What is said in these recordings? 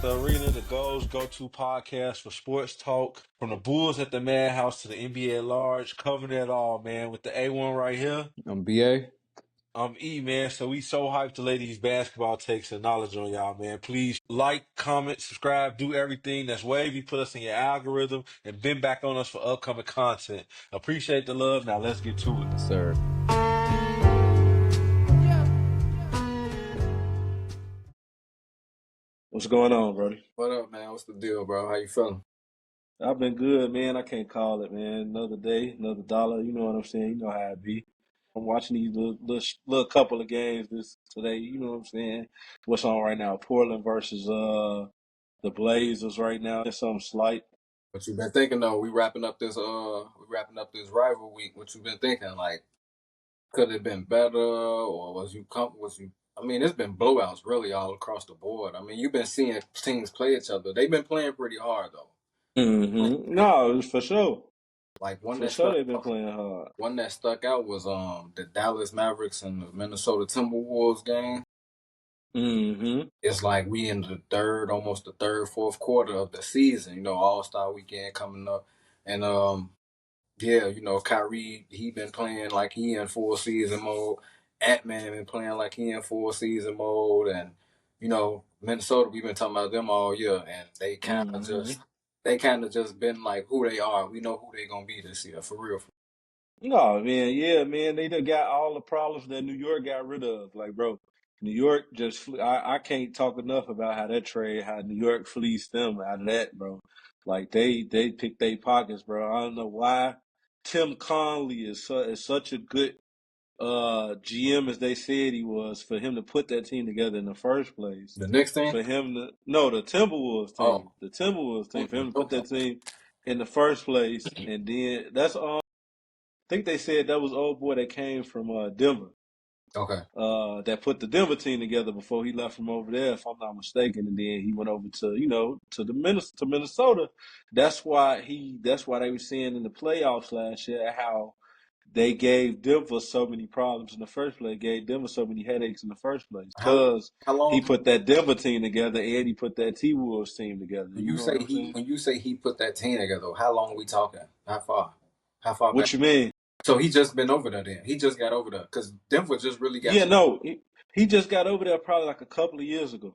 The Arena, the Go's go-to podcast for sports talk. From the Bulls at the Madhouse to the NBA at large, covering it all, man. With the A1 right here, I'm BA. I'm E, man. So we so hyped to lay these basketball takes and knowledge on y'all, man. Please like, comment, subscribe, do everything that's wavy. Put us in your algorithm and bend back on us for upcoming content. Appreciate the love. Now let's get to it. Yes, sir. What's going on, Brody? What up, man? What's the deal, bro? How you feeling? I've been good, man. I can't call it, man. Another day, another dollar. You know what I'm saying? You know how it be. I'm watching these little couple of games this today. You know what I'm saying? What's on right now? Portland versus the Blazers right now. It's something slight. What you been thinking though? We wrapping up this rival week. What you been thinking? Like, could it have been better, or was you I mean, it's been blowouts really all across the board. I mean, you've been seeing teams play each other. They've been playing pretty hard though. No, for sure. Like For sure, they've been playing hard. one that stuck out was the Dallas Mavericks and the Minnesota Timberwolves game. It's like we in the almost the third, fourth quarter of the season. You know, All-Star Weekend coming up, and yeah, you know, Kyrie, he been playing like he in full season mode. Ant-Man been playing like he in full season mode, and you know, Minnesota, we've been talking about them all year, and they kind of just been like who they are. We know who they gonna be this year for real. No, man, yeah, man, they done got all the problems that New York got rid of. Like, bro, New York I can't talk enough about how that trade, how New York fleeced them out of that, bro. Like, they picked their pockets, bro. I don't know why Tim Conley is such a good GM as they said he was for him to put that team together in the first place. The next team, The Timberwolves oh, team. The Timberwolves team, for him to put okay, that team in the first place, and then that's I think they said that was old boy that came from Denver. okay. That put the Denver team together before he left from over there, if I'm not mistaken, and then he went over to to Minnesota. That's why they were seeing in the playoffs last year how they gave Denver so many problems in the first place, gave Denver so many headaches in the first place, How because how he long? put that Denver team together and he put that T Wolves team together. When You you know what say I'm saying? he put that team together, how long are we talking? How far? How far back? What you mean? So he just been over there then. He just got over there because Denver just really got Yeah, to. no, he just got over there probably like a couple of years ago.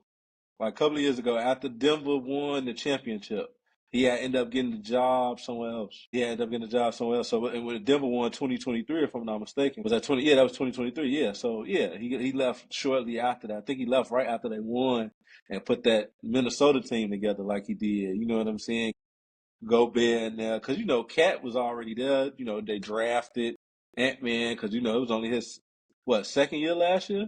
Like a couple of years ago, after Denver won the championship, he had ended up getting the job somewhere else. So, and when Denver won 2023, if I'm not mistaken, was that 20? Yeah, that was 2023. Yeah, so yeah, he left shortly after that. I think he left right after they won and put that Minnesota team together like he did. You know what I'm saying? Gobert in there, because Cat was already there. They drafted Ant-Man because it was only his second year last year?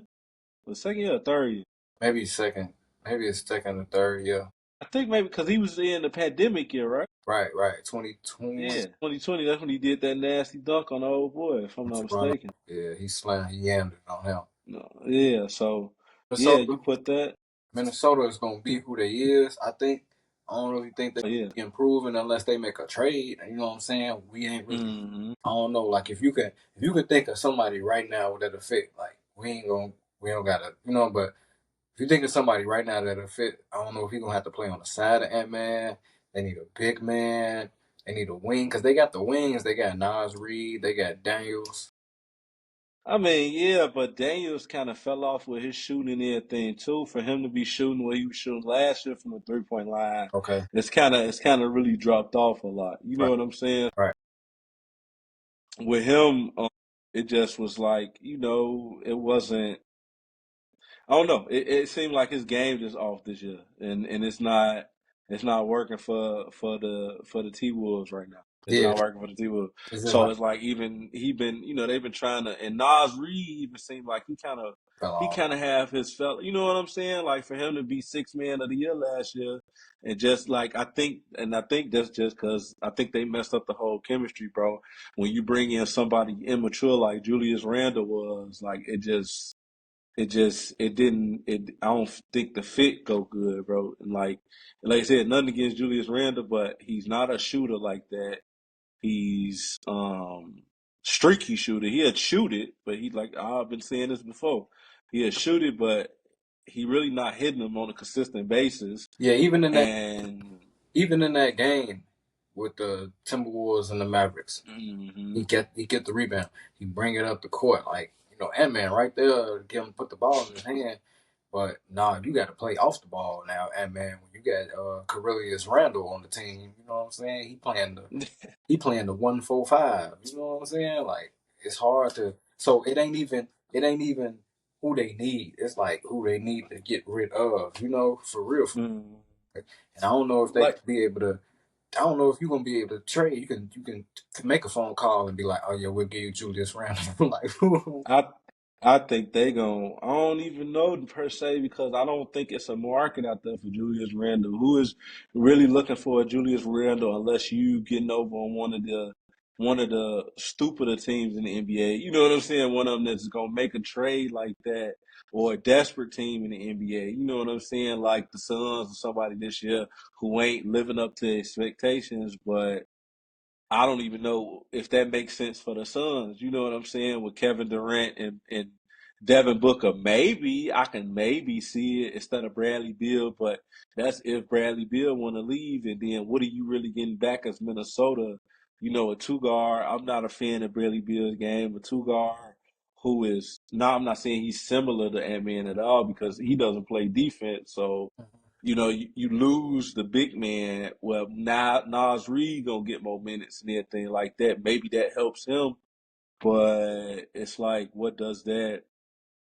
Was second year or third year? Maybe second, maybe it's second or third. Yeah, I think maybe because he was in the pandemic year, right? right. 2020. Yeah, 2020. That's when he did that nasty dunk on the old boy, if I'm not mistaken. Yeah, he slammed. He yammed it on him. No, yeah. So yeah, Minnesota, you put that. Minnesota is gonna be who they is. I think. I don't really think they Yeah. improving unless they make a trade. You know what I'm saying? We ain't really. Mm-hmm. I don't know. Like if you can think of somebody right now that'll fit. Like we don't gotta. But if you think of somebody right now that'll fit, I don't know if he's gonna have to play on the side of Ant-Man. They need a big man. They need a wing because they got the wings. They got Nas Reed. They got Daniels. I mean, yeah, but Daniels kind of fell off with his shooting and everything too. For him to be shooting where he was shooting last year from the 3-point line, Okay. it's kind of really dropped off a lot. You know Right. what I'm saying? Right. With him, it just was like it wasn't. I don't know. It seemed like his game just off this year, and it's not working for the T Wolves right now. It's Yeah. not working for the T Wolves. It's just So like it's like even they've been trying to, and Nas Reed even seemed like he kind of fell he off. kind of have his felt. You know what I'm saying? Like for him to be sixth man of the year last year, and just like I think that's just because I think they messed up the whole chemistry, bro. When you bring in somebody immature like Julius Randle was, like I don't think the fit go good, bro. And like I said, nothing against Julius Randle, but he's not a shooter like that. He's streaky shooter. He'd shoot it, but he, like I've been saying this before. He'd shoot it, but he really not hitting them on a consistent basis. Yeah, even in that game with the Timberwolves and the Mavericks, he get the rebound. He bring it up the court like Ant-Man right there, get him put the ball in his hand. But you got to play off the ball now, Ant-Man. When you got Julius Randle on the team, you know what I'm saying? He playing the 1-4-5. You know what I'm saying? Like it's hard to. So it ain't even who they need. It's like who they need to get rid of. For real. And I don't know if they be able to. I don't know if you're gonna be able to trade. You can make a phone call and be like, "Oh yeah, we'll give you Julius Randle." Like, I think they gon' I don't even know per se because I don't think it's a market out there for Julius Randle. Who is really looking for a Julius Randle unless you getting over on one of the stupider teams in the NBA. You know what I'm saying? One of them that's gonna make a trade like that, or a desperate team in the NBA. You know what I'm saying? Like the Suns or somebody this year who ain't living up to expectations, but I don't even know if that makes sense for the Suns. You know what I'm saying? With Kevin Durant and Devin Booker, maybe I can maybe see it instead of Bradley Beal, but that's if Bradley Beal want to leave, and then what are you really getting back as Minnesota? A two guard. I'm not a fan of Bradley Beal's game. A two guard who is I'm not saying he's similar to Ant-Man at all because he doesn't play defense. So you lose the big man. Well, now Nas Reed gonna get more minutes and everything like that. Maybe that helps him, but it's like, what does that?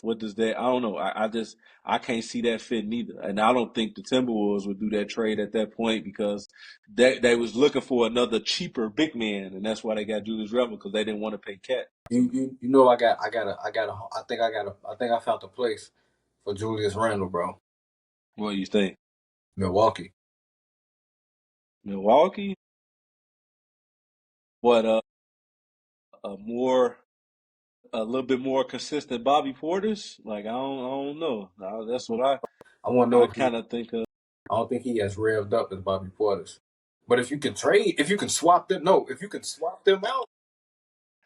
What does that? I don't know. I can't see that fit neither, and I don't think the Timberwolves would do that trade at that point because they was looking for another cheaper big man, and that's why they got Julius Randle because they didn't want to pay Cat. I think I found a place for Julius Randle, bro. What do you think? Milwaukee. Milwaukee? What a little bit more consistent Bobby Portis? Like I don't know. That's what I want to know I if he. kind of think of. I don't think he as revved up as Bobby Portis. But if you can swap them out.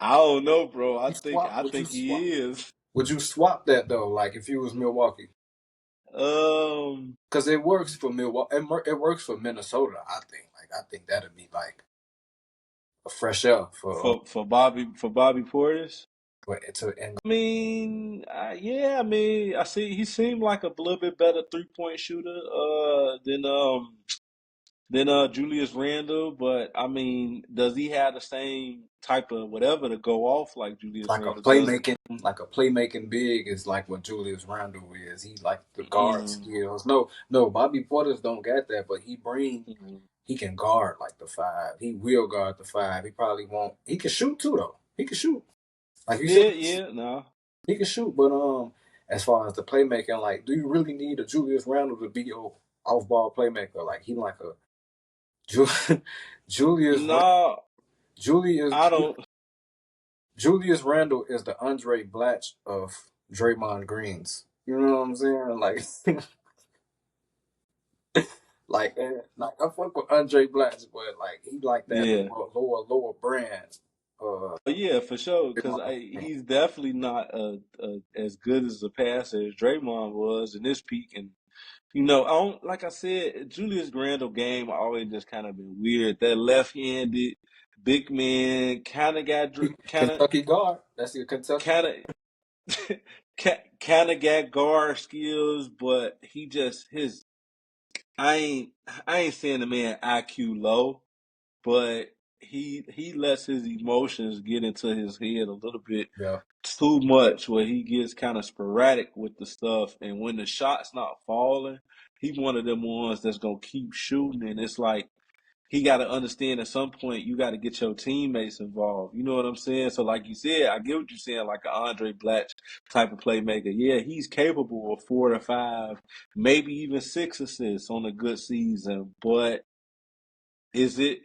I don't know, bro. I Would you think swap? he is. Would you swap that though? Like if you was Milwaukee, because it works for Milwaukee. It works for Minnesota. I think that'd be like a fresh air for Bobby Portis. and I mean, yeah. I mean, I see he seemed like a little bit better 3-point shooter than Julius Randle. But I mean, does he have the same type of whatever to go off like Julius Randle does? like a playmaking big is like what Julius Randle is. He like the guard Mm, skills. No, Bobby Portis don't get that, but he can guard like the five. He will guard the five. He probably won't. He can shoot too though. He can shoot. Like you said, no. he can shoot. But as far as the playmaking, like, do you really need a Julius Randle to be your off ball playmaker? Like he like a Julius No, Julius I don't. Julius Randle is the Andre Blatch of Draymond Greens. You know what I'm saying? Like I fuck with Andre Blatch, but like he like that Yeah. lower brand. Yeah, for sure. Because Draymond. he's definitely not as good as a passer as Draymond was in this peak. And I don't like I said, Julius Randle game always just kind of been weird. That left-handed big man Kentucky guard. That's your Kentucky. kind of kind of got guard skills, but he just his I ain't saying the man IQ low, but he lets his emotions get into his head a little bit Yeah. too much where he gets kind of sporadic with the stuff, and when the shot's not falling, he's one of them ones that's gonna keep shooting, and it's like he got to understand at some point you got to get your teammates involved. You know what I'm saying? So like you said, I get what you're saying, like an Andre Blatch type of playmaker. Yeah, he's capable of 4 to 5, maybe even 6 assists on a good season, but is it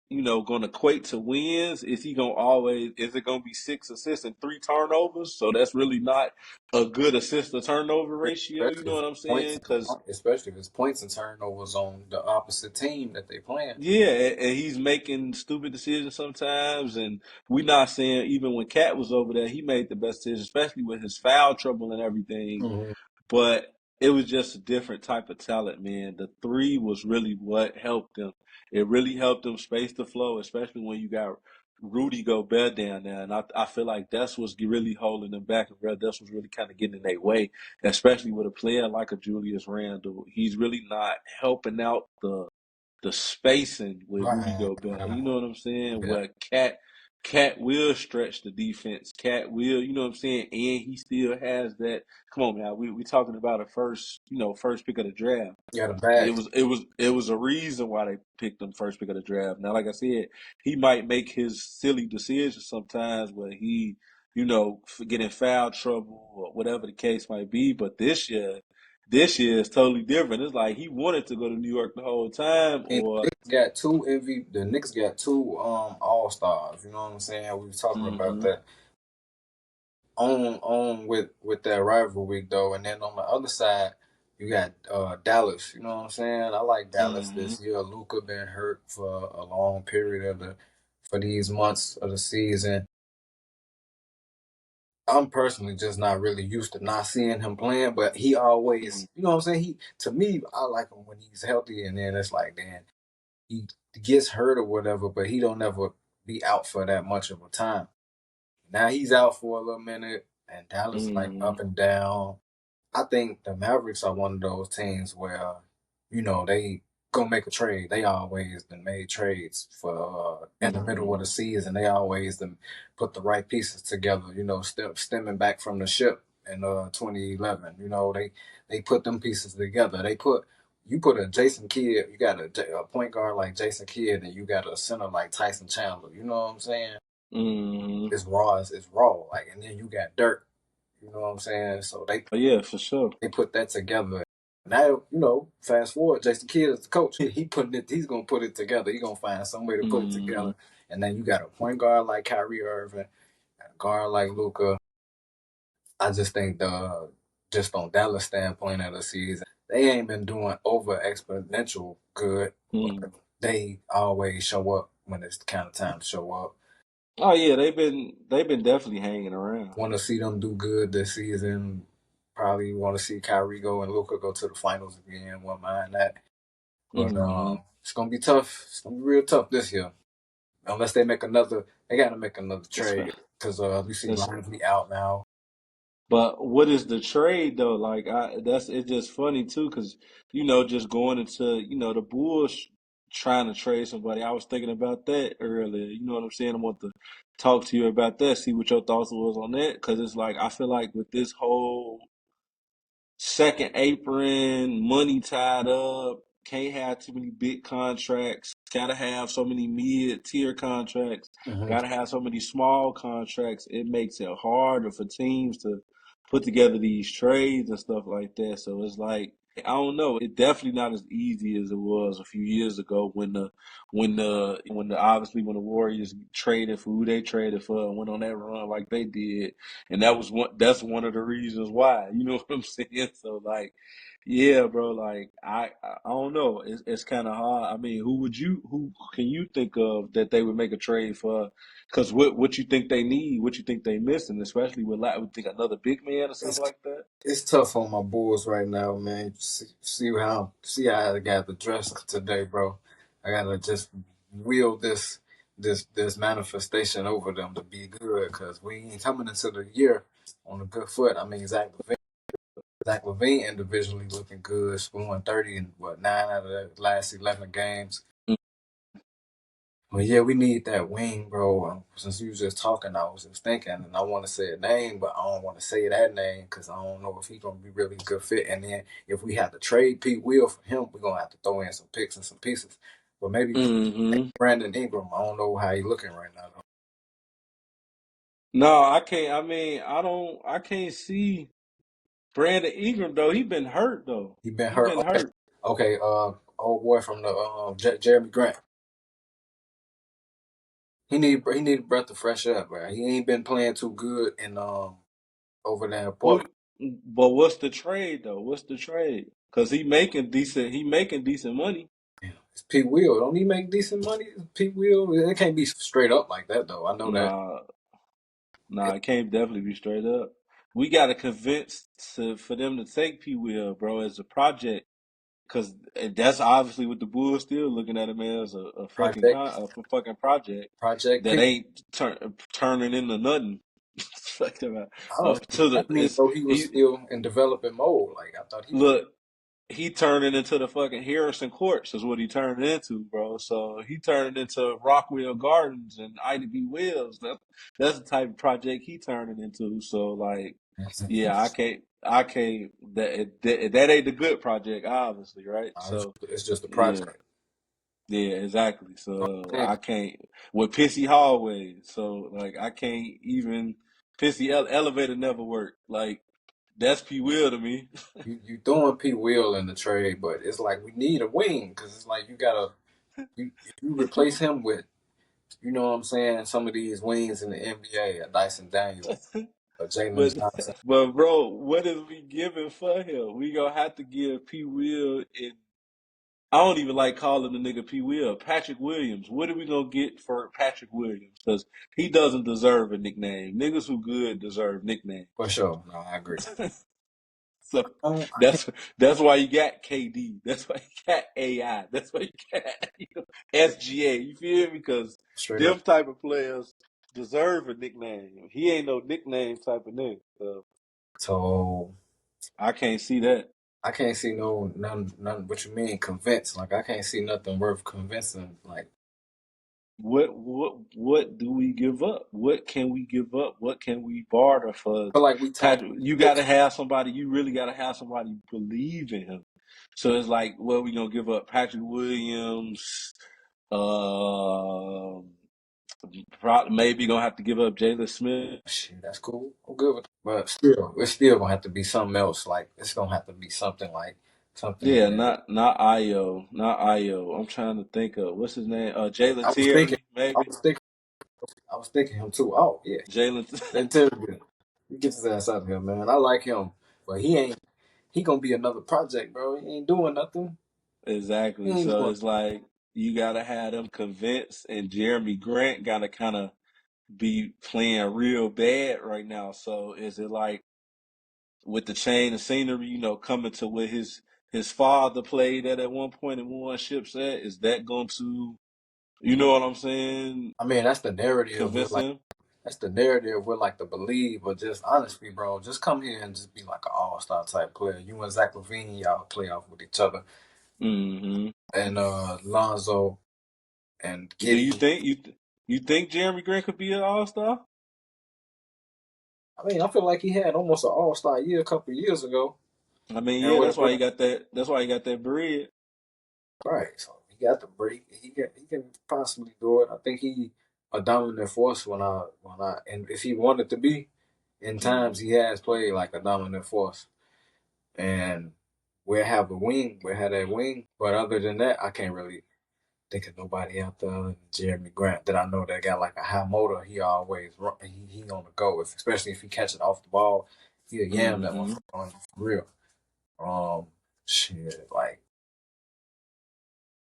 going to equate to wins? Is he going to always? Is it going to be 6 assists and 3 turnovers? So that's really not a good assist to turnover ratio. You know what I'm saying? Because Especially if it's points and turnovers on the opposite team that they playing. yeah, and he's making stupid decisions sometimes. And we're not saying even when Cat was over there, he made the best decision, especially with his foul trouble and everything. Mm-hmm. But it was just a different type of talent, man. The three was really what helped them. It really helped them space the flow, especially when you got Rudy Gobert down there. And I feel like that's what's really holding them back. And that's what's really kind of getting in their way, especially with a player like a Julius Randle. He's really not helping out the spacing with Rudy Right. Gobert. You know what I'm saying? Yeah. Where Cat will stretch the defense. Cat will, you know what I'm saying? And he still has that. Come on, man. We talking about a first pick of the draft. Yeah, the bag. It was a reason why they picked him first pick of the draft. Now, like I said, he might make his silly decisions sometimes where he, get in foul trouble or whatever the case might be. But this year is totally different. It's like he wanted to go to New York the whole time, And or the Knicks got two All Stars. You know what I'm saying? We was talking about hmm that on with that rivalry though, and then on the other side you got Dallas. You know what I'm saying? I like Dallas hmm this year. Luka been hurt for a long period for these months of the season. I'm personally just not really used to not seeing him playing, but he always, you know what I'm saying? To me, I like him when he's healthy, and then it's like, then he gets hurt or whatever, but he don't ever be out for that much of a time. Now he's out for a little minute, and Dallas like hmm up and down. I think the Mavericks are one of those teams where, they gonna make a trade. They always done made trades for in the middle of the season. They always done put the right pieces together. Stemming back from the ship in 2011. They put them pieces together. You put a Jason Kidd. You got a point guard like Jason Kidd, and you got a center like Tyson Chandler. You know what I'm saying? hmm It's raw. It's raw. Like, and then you got Dirk. You know what I'm saying? So they Oh yeah, for sure. they put that together. Now, fast forward, Jason Kidd is the coach. He's gonna put it together. He's gonna find some way to put it hmm together. And then you got a point guard like Kyrie Irving, a guard like Luka. I just think just on Dallas standpoint of the season, they ain't been doing over exponential good, but they always show up when it's the kind of time to show up. Oh yeah, they've been definitely hanging around. Want to see them do good this season. Probably want to see Kyrie go and Luka go to the finals again. Won't mind that. But hmm it's gonna be tough. It's gonna be real tough this year. Unless they make another, they got to make another That's trade fair. because we see That's Lively out now. But what is the trade though? Like it's just funny too, because just going into the Bulls trying to trade somebody. I was thinking about that earlier. You know what I'm saying? I want to talk to you about that. See what your thoughts was on that, because it's like I feel like with this whole second apron, money tied up, can't have too many big contracts, gotta have so many mid tier contracts, Mm-hmm. gotta have so many small contracts. It makes it harder for teams to put together these trades and stuff like that. So it's like I don't know. It's definitely not as easy as it was a few years ago when the Warriors traded for who they traded for and went on that run like they did. And that's one of the reasons why. You know what I'm saying? So like, yeah, bro, like I don't know. It's kind of hard. I mean, who can you think of that they would make a trade for? Because what you think they need, what you think they missing, especially with like, we think another big man or It's something like that. it's tough on my Bulls right now, man. See how I got the dress today, bro. I gotta just wield this manifestation over them to be good because we ain't coming into the year on a good foot. I mean, Zach Levine individually looking good, scoring 30 in 9 out of the last 11 games. But yeah, we need that wing, bro. Since you was just talking, I was just thinking, and I want to say a name, but I don't want to say that name because I don't know if he's gonna be really good fit. And then if we have to trade Pete Will for him, we're gonna have to throw in some picks and some pieces. But maybe Mm-hmm. Brandon Ingram, I don't know how he looking right now. Though. No, I can't. I mean, I can't see Brandon Ingram though. He been hurt though. He been He hurt. been Okay, hurt. okay. Old boy from the Jeremy Grant. He need a breath of fresh air, bro. He ain't been playing too good in over there in Who? Portland. But what's the trade though? What's the trade? Cause he making decent. He making decent money. Yeah. It's Pete Will. Don't he make decent money? Pete Will. It can't be straight up like that though. I know that. Nah, it can't definitely be straight up. we got to convince for them to take P. Will, bro, as a project. Because that's obviously what the Bulls still looking at him as a fucking Project, fucking project Project that P. ain't turning into nothing. Fuck about Oh, to the I mean, it's though he was he still in development mode. Like I thought he was. look he turning into the fucking Harrison Courts is what he turned into, bro. So he turned into Rockwell Gardens and Ida B. Wells. That's the type of project he turning into. So like, yeah, I can't. That ain't the good project, obviously, right? So It's just a yeah, project. yeah, exactly. So And I can't with pissy hallways. So like, I can't even pissy elevator never worked. Like that's P. Will to me. you throwing P. Will in the trade, but it's like we need a wing because it's like you replace him with, you know what I'm saying, some of these wings in the NBA, a Dyson Daniels, a Jalen But Johnson. but bro, what is we giving for him? We gonna have to give P. Will and I don't even like calling the nigga P. Will. Patrick Williams. What are we gonna get for Patrick Williams? Because he doesn't deserve a nickname. Niggas who good deserve nicknames. For sure. No, I agree. So I can't. that's why you got KD. That's why you got AI. That's why you got SGA. You feel me? Because Straight up. them type of players deserve a nickname. He ain't no nickname type of nigga. So So I can't see that. I can't see none. What you mean convince? Like I can't see nothing worth convincing. Like What do we give up? What can we give up? What can we barter for? feel like we talk. Patrick, you got to have somebody. You really got to have somebody believe in him. So it's like, well, we gonna give up Patrick Williams. Um, probably maybe gonna have to give up Jalen Smith. Shit, that's cool. I'm good with it. But still, it's still gonna have to be something else. Like it's gonna have to be something like something Yeah, that not Io, not Io. I'm trying to think of what's his name. I Jalen was thinking. Terry, I maybe was thinking. I was thinking him too. Oh yeah, Jalen. that Terry. You get his ass out of here, man. I like him, but he ain't. He gonna be another project, bro. He ain't doing nothing. He Exactly. ain't So doing. it's like you gotta have them convinced, and Jeremy Grant gotta kind of be playing real bad right now. So is it like with the chain of scenery, coming to where his father played at one point and won ships at? Is that going to, you know what I'm saying, I mean, that's the narrative. We're convince like, him? that's the narrative. We're like to believe, but just honestly, bro, just come here and just be like an all-star type player. You and Zach Levine, y'all play off with each other, Hmm. and Lonzo and Do you Kitty. think you think Jeremy Grant could be an All Star? I mean, I feel like he had almost an all-star year a couple of years ago, I mean, and yeah, that's why he got that. That's why he got that bread. right. So he got the break. He can possibly do it. I think he a dominant force and if he wanted to be, in times Hmm. he has played like a dominant force. And we'll have that wing. But other than that, I can't really think of nobody out there other than Jeremy Grant that I know that got like a high motor. He always run, he on the go, especially if he catch it off the ball. He'll yam that one Hmm. on you for real. Shit, like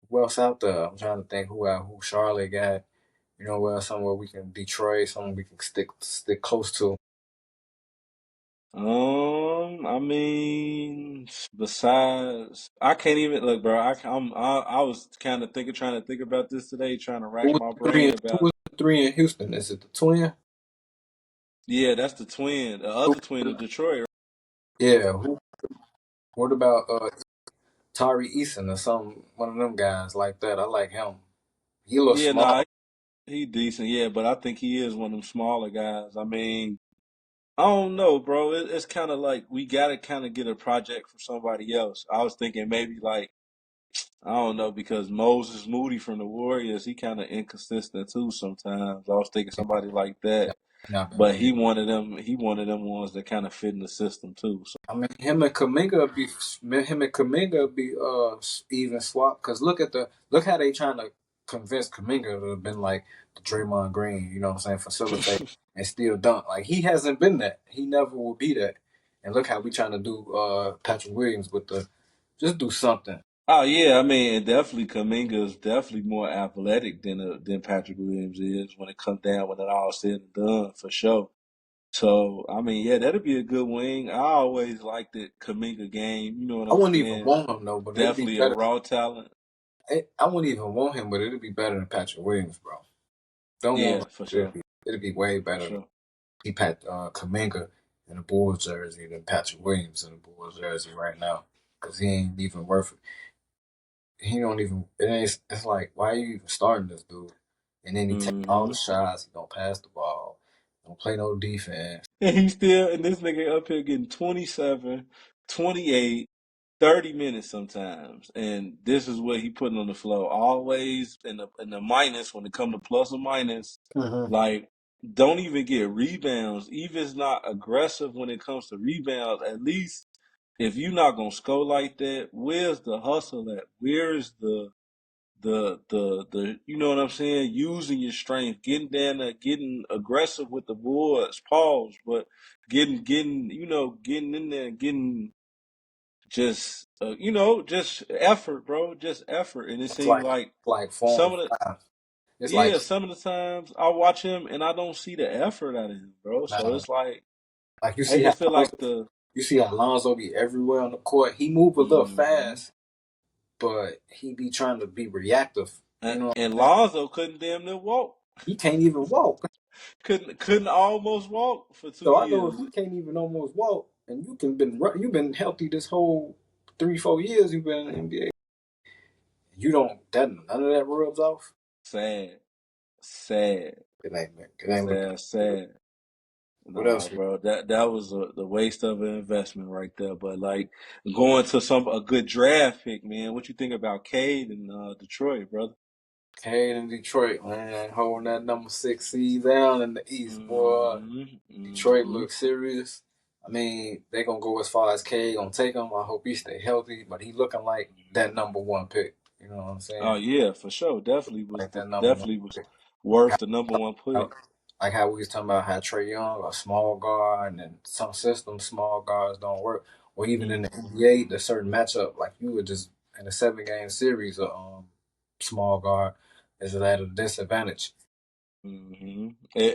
who else out there? I'm trying to think who Charlotte got. You know, somewhere we can Detroit, somewhere we can stick close to. I mean, besides, I can't even look, bro. I was kind of trying to think about this today, trying to rack my brain Who about. was the three in Houston? Is it the twin? Yeah, that's the twin, the other twin in Detroit. Yeah. What about Tari Eason or some one of them guys like that? I like him. He a little Yeah, nah, small. he decent. Yeah, but I think he is one of them smaller guys. I mean, I don't know, bro. It's kind of like we gotta kind of get a project for somebody else. I was thinking maybe like I don't know because Moses Moody from the Warriors, he kind of inconsistent too sometimes. I was thinking somebody like that, Yeah, not been but really. he one of them. He one of them ones that kind of fit in the system too. So. I mean, him and Kaminga be even swap. Cause look how they trying to convince Kaminga to have been like the Draymond Green. You know what I'm saying? Facilitate and still dunk. Like he hasn't been that. He never will be that. And look how we trying to do Patrick Williams with the just do something. Oh yeah, I mean, and definitely Kuminga is definitely more athletic than Patrick Williams is when it comes down when it all said and done for sure. So I mean, yeah, that'd be a good wing. I always liked the Kaminga game. You know what I I'm wouldn't even saying? want him though, but it'd be Definitely a better. raw talent. I wouldn't even want him, but it'd be better than Patrick Williams, bro. Don't want Yeah, him. for It'd sure, be, it'd be way for better to sure. see Kaminga in a Bulls jersey than Patrick Williams in a Bulls jersey right now, because he ain't even worth it. He don't even. It ain't. It's like, why are you even starting this dude? And then he take all the Hmm. shots. He don't pass the ball. Don't play no defense. And this nigga up here getting 27, 28, 30 minutes sometimes. And this is what he putting on the floor. Always in the minus when it come to plus or minus. Mm-hmm. Like, don't even get rebounds. Even if it's not aggressive when it comes to rebounds, at least if you're not gonna score like that, where's the hustle at? Where's the you know what I'm saying, using your strength, getting down there, getting aggressive with the boards, pause, but getting getting in there, getting just just effort, bro, just effort. And it It's seems like like some form of the five. It's like some of the times I watch him and I don't see the effort out of him, bro. So nah, it's like like I just feel like the You see how Lonzo be everywhere on the court. He move a little mhm. fast, but he be trying to be reactive. You know what And I'm saying? Lonzo couldn't damn near walk. He can't even walk. Couldn't almost walk for two So I know if years. he can't even almost walk, and you've been healthy this whole 3-4 years you've been in the NBA. You don't that none of that rubs off. Sad. Sad. It ain't looking Sad. good. Sad. What Nah, else? bro. That was the waste of an investment right there. But like going to a good draft pick, man. What you think about Cade in Detroit, brother? Cade in Detroit, man, holding that number 6 seed down in the East, boy. Mm-hmm. Detroit Mm-hmm. looks serious. I mean, they gonna go as far as Cade gonna take him. I hope he stay healthy, but he looking like that number one pick. You know what I'm Oh saying? yeah, for sure. Like that number one Definitely was pick. worth the number one How, pick. like how we was talking about how Trey Young, a small guard, and then some systems, small guards don't work. Or even in the Mm-hmm. NBA, the certain matchup, like you would just in a 7 game series, small guard is at a disadvantage. Mm-hmm.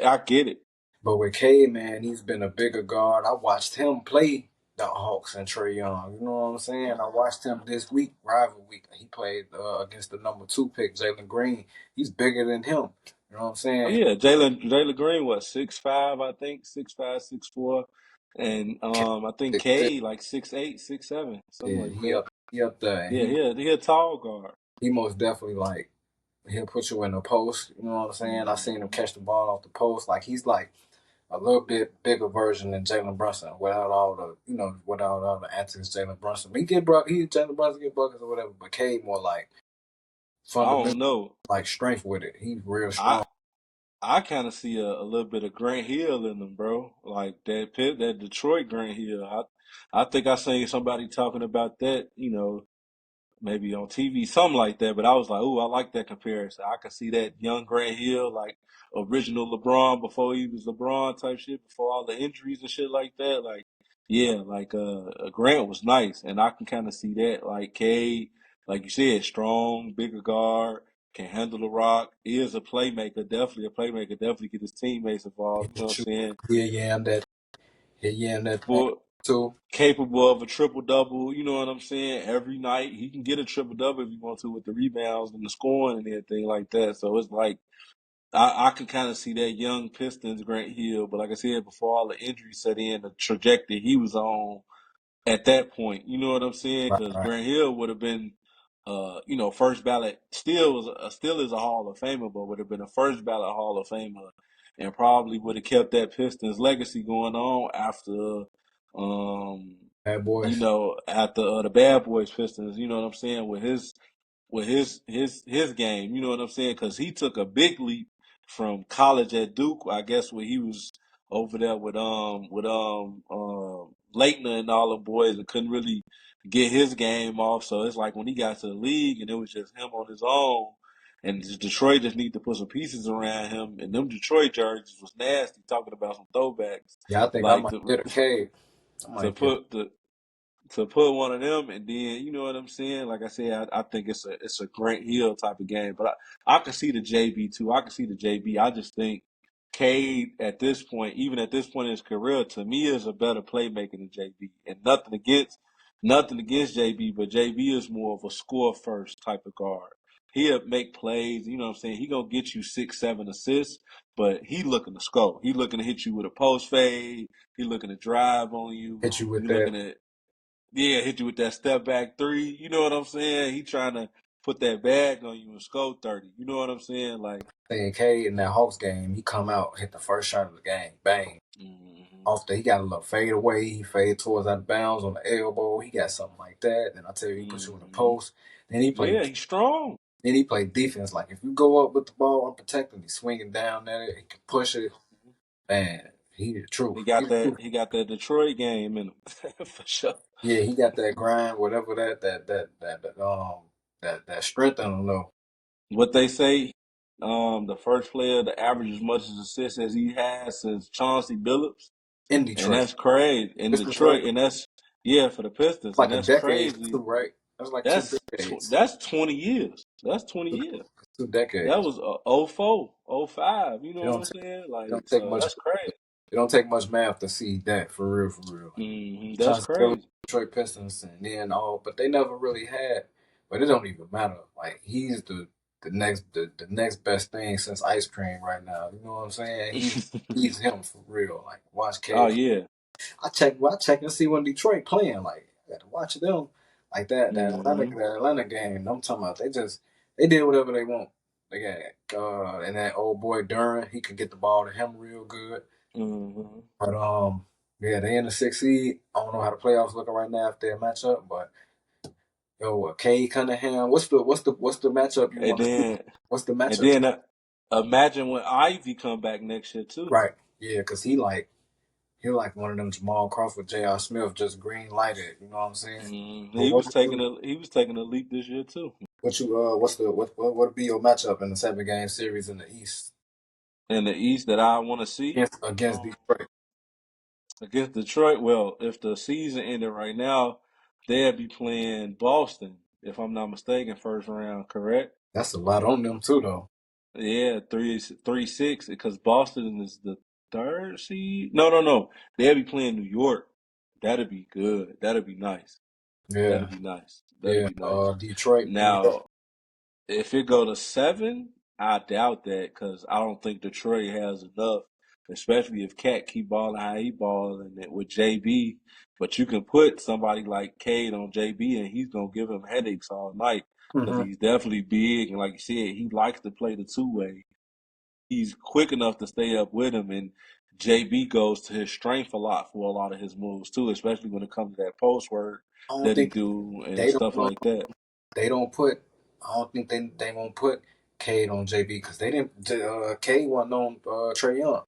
I get it. But with Cade, man, he's been a bigger guard. I watched him play the Hawks and Trey Young. You know what I'm saying? I watched him this week, rival week. He played against the number 2 pick, Jalen Green. He's bigger than him. You know what I'm Oh saying? yeah, Jalen Green, what, 6'5", I think, 6'5", 6'4", and I think Six, six. K like 6'8", 6'7", something Yeah, like that. he up there. And Yeah, he a tall guard. he most definitely like he'll put you in the post. You know what I'm saying? I seen him Mm-hmm. catch the ball off the post. Like he's like a little bit bigger version than Jalen Brunson without all the without all the antics Jalen Brunson. He Jalen Brunson get buckets or whatever, but Cade more like I fundamental don't know. like strength with it. He's real I strong. I kind of see a little bit of Grant Hill in them, bro. Like that Detroit Grant Hill. I think I seen somebody talking about that. Maybe on TV, something like that. But I was like, "Ooh, I like that comparison. I can see that young Grant Hill, like original LeBron before he was LeBron type shit, before all the injuries and shit like that. Like, yeah, like Grant was nice, and I can kind of see that. Like Cade, like you said, strong, bigger guard, can handle the rock, is a playmaker, definitely a playmaker, definitely get his teammates He involved. You can know what I'm shoot. saying? He'll yam that thing For too. capable of a triple double. You know what I'm saying? Every night he can get a triple double if he wants to with the rebounds and the scoring and everything like that. So it's like I can kind of see that young Pistons Grant Hill, but like I said before, all the injuries set in, the trajectory he was on at that point. You know what I'm saying? Right, Because right. Grant Hill would have been, first ballot. Still is a Hall of Famer, but would have been a first ballot Hall of Famer, and probably would have kept that Pistons legacy going on after, um, Bad boys. after the Bad Boys Pistons. You know what I'm saying, with his game. You know what I'm saying? Because he took a big leap from college at Duke, I guess, where he was over there with Leitner and all the boys, and couldn't really get his game off. So it's like when he got to the league and it was just him on his own. And Detroit just need to put some pieces around him. And them Detroit jerseys was nasty. Talking about some throwbacks, Yeah, I think I like might get a Cade. I to might get put to put one of them, and then you know what I'm saying. Like I said, I think it's a Grant Hill type of game, but I can see the JB too. I can see the JB. I just think Cade at this point, even at this point in his career, to me is a better playmaker than JB. And nothing against JB, but JB is more of a score first type of guard. He'll make plays, you know what I'm saying? He gonna get you 6, 7 assists, but he looking to score. He looking to hit you with a post fade. He looking to drive on you. Hit you with He that. looking at hit you with that step back three. You know what I'm saying? He trying to put that bag on you and score 30. You know what I'm saying? Like, Saying Cade in that Hawks game, he come out, hit the first shot of the game, bang. He got a little fade away. He fade towards out of bounds on the elbow. He got something like that. Then I tell you, he puts you in the post. Then he played. Yeah, he's strong. Then he played defense. Like if you go up with the ball unprotected, he's swinging down at it. He can push it. Man, he the truth. He got that Detroit game in him for sure. Yeah, he got that grind, whatever that strength on him though. What they say, the first player to average as much as assists as he has since Chauncey Billups. In Detroit. And that's crazy. In Pistons, Detroit, right? and that's for the Pistons. It's like and that's a decade crazy. too, right? That's like that's 2 decades. That's 20 years. That's 20 years. 2 decades. That was 04, 05. You know what I'm saying? Like, so that's crazy. It don't take much math to see that for real. Mm-hmm. That's crazy. Detroit Pistons and then but they never really had. But it don't even matter. Like he's the next best thing since ice cream right now. You know what I'm saying? He's him for real. Like watch Cade. Oh yeah. I check and see when Detroit playing. Like I got to watch them. Like that Atlanta game. I'm talking about they did whatever they want. They got and that old boy Duran, he could get the ball to him real good. Mm-hmm. But they in the 6th seed. I don't know how the playoffs looking right now if they're a matchup, but Cade Cunningham. What's the matchup you want? What's the matchup? And then imagine when Ivy come back next year too. Right. Yeah, because he like one of them Jamal Crawford, J.R. Smith, just green lighted. You know what I'm saying? Mm-hmm. He was taking a leap this year too. What would be your matchup in the 7-game series in the East? In the East that I want to see against Detroit. Against Detroit, well, if the season ended right now, they'd be playing Boston, if I'm not mistaken, first round, correct? That's a lot on them too, though. Yeah, 3-6, because Boston is the 3rd seed. No. They'll be playing New York. That'd be good. That'd be nice. Yeah. That'd be nice. Detroit. Now, if it go to 7, I doubt that because I don't think Detroit has enough, especially if Cat keep balling how he balling with JB. But you can put somebody like Cade on JB and he's gonna give him headaches all night because he's definitely big and like you said, he likes to play the 2-way. He's quick enough to stay up with him, and JB goes to his strength a lot for a lot of his moves too, especially when it comes to that post work that he do and stuff like that. They don't put. I don't think they won't put Cade on JB because they didn't. Cade wasn't on Trae Young.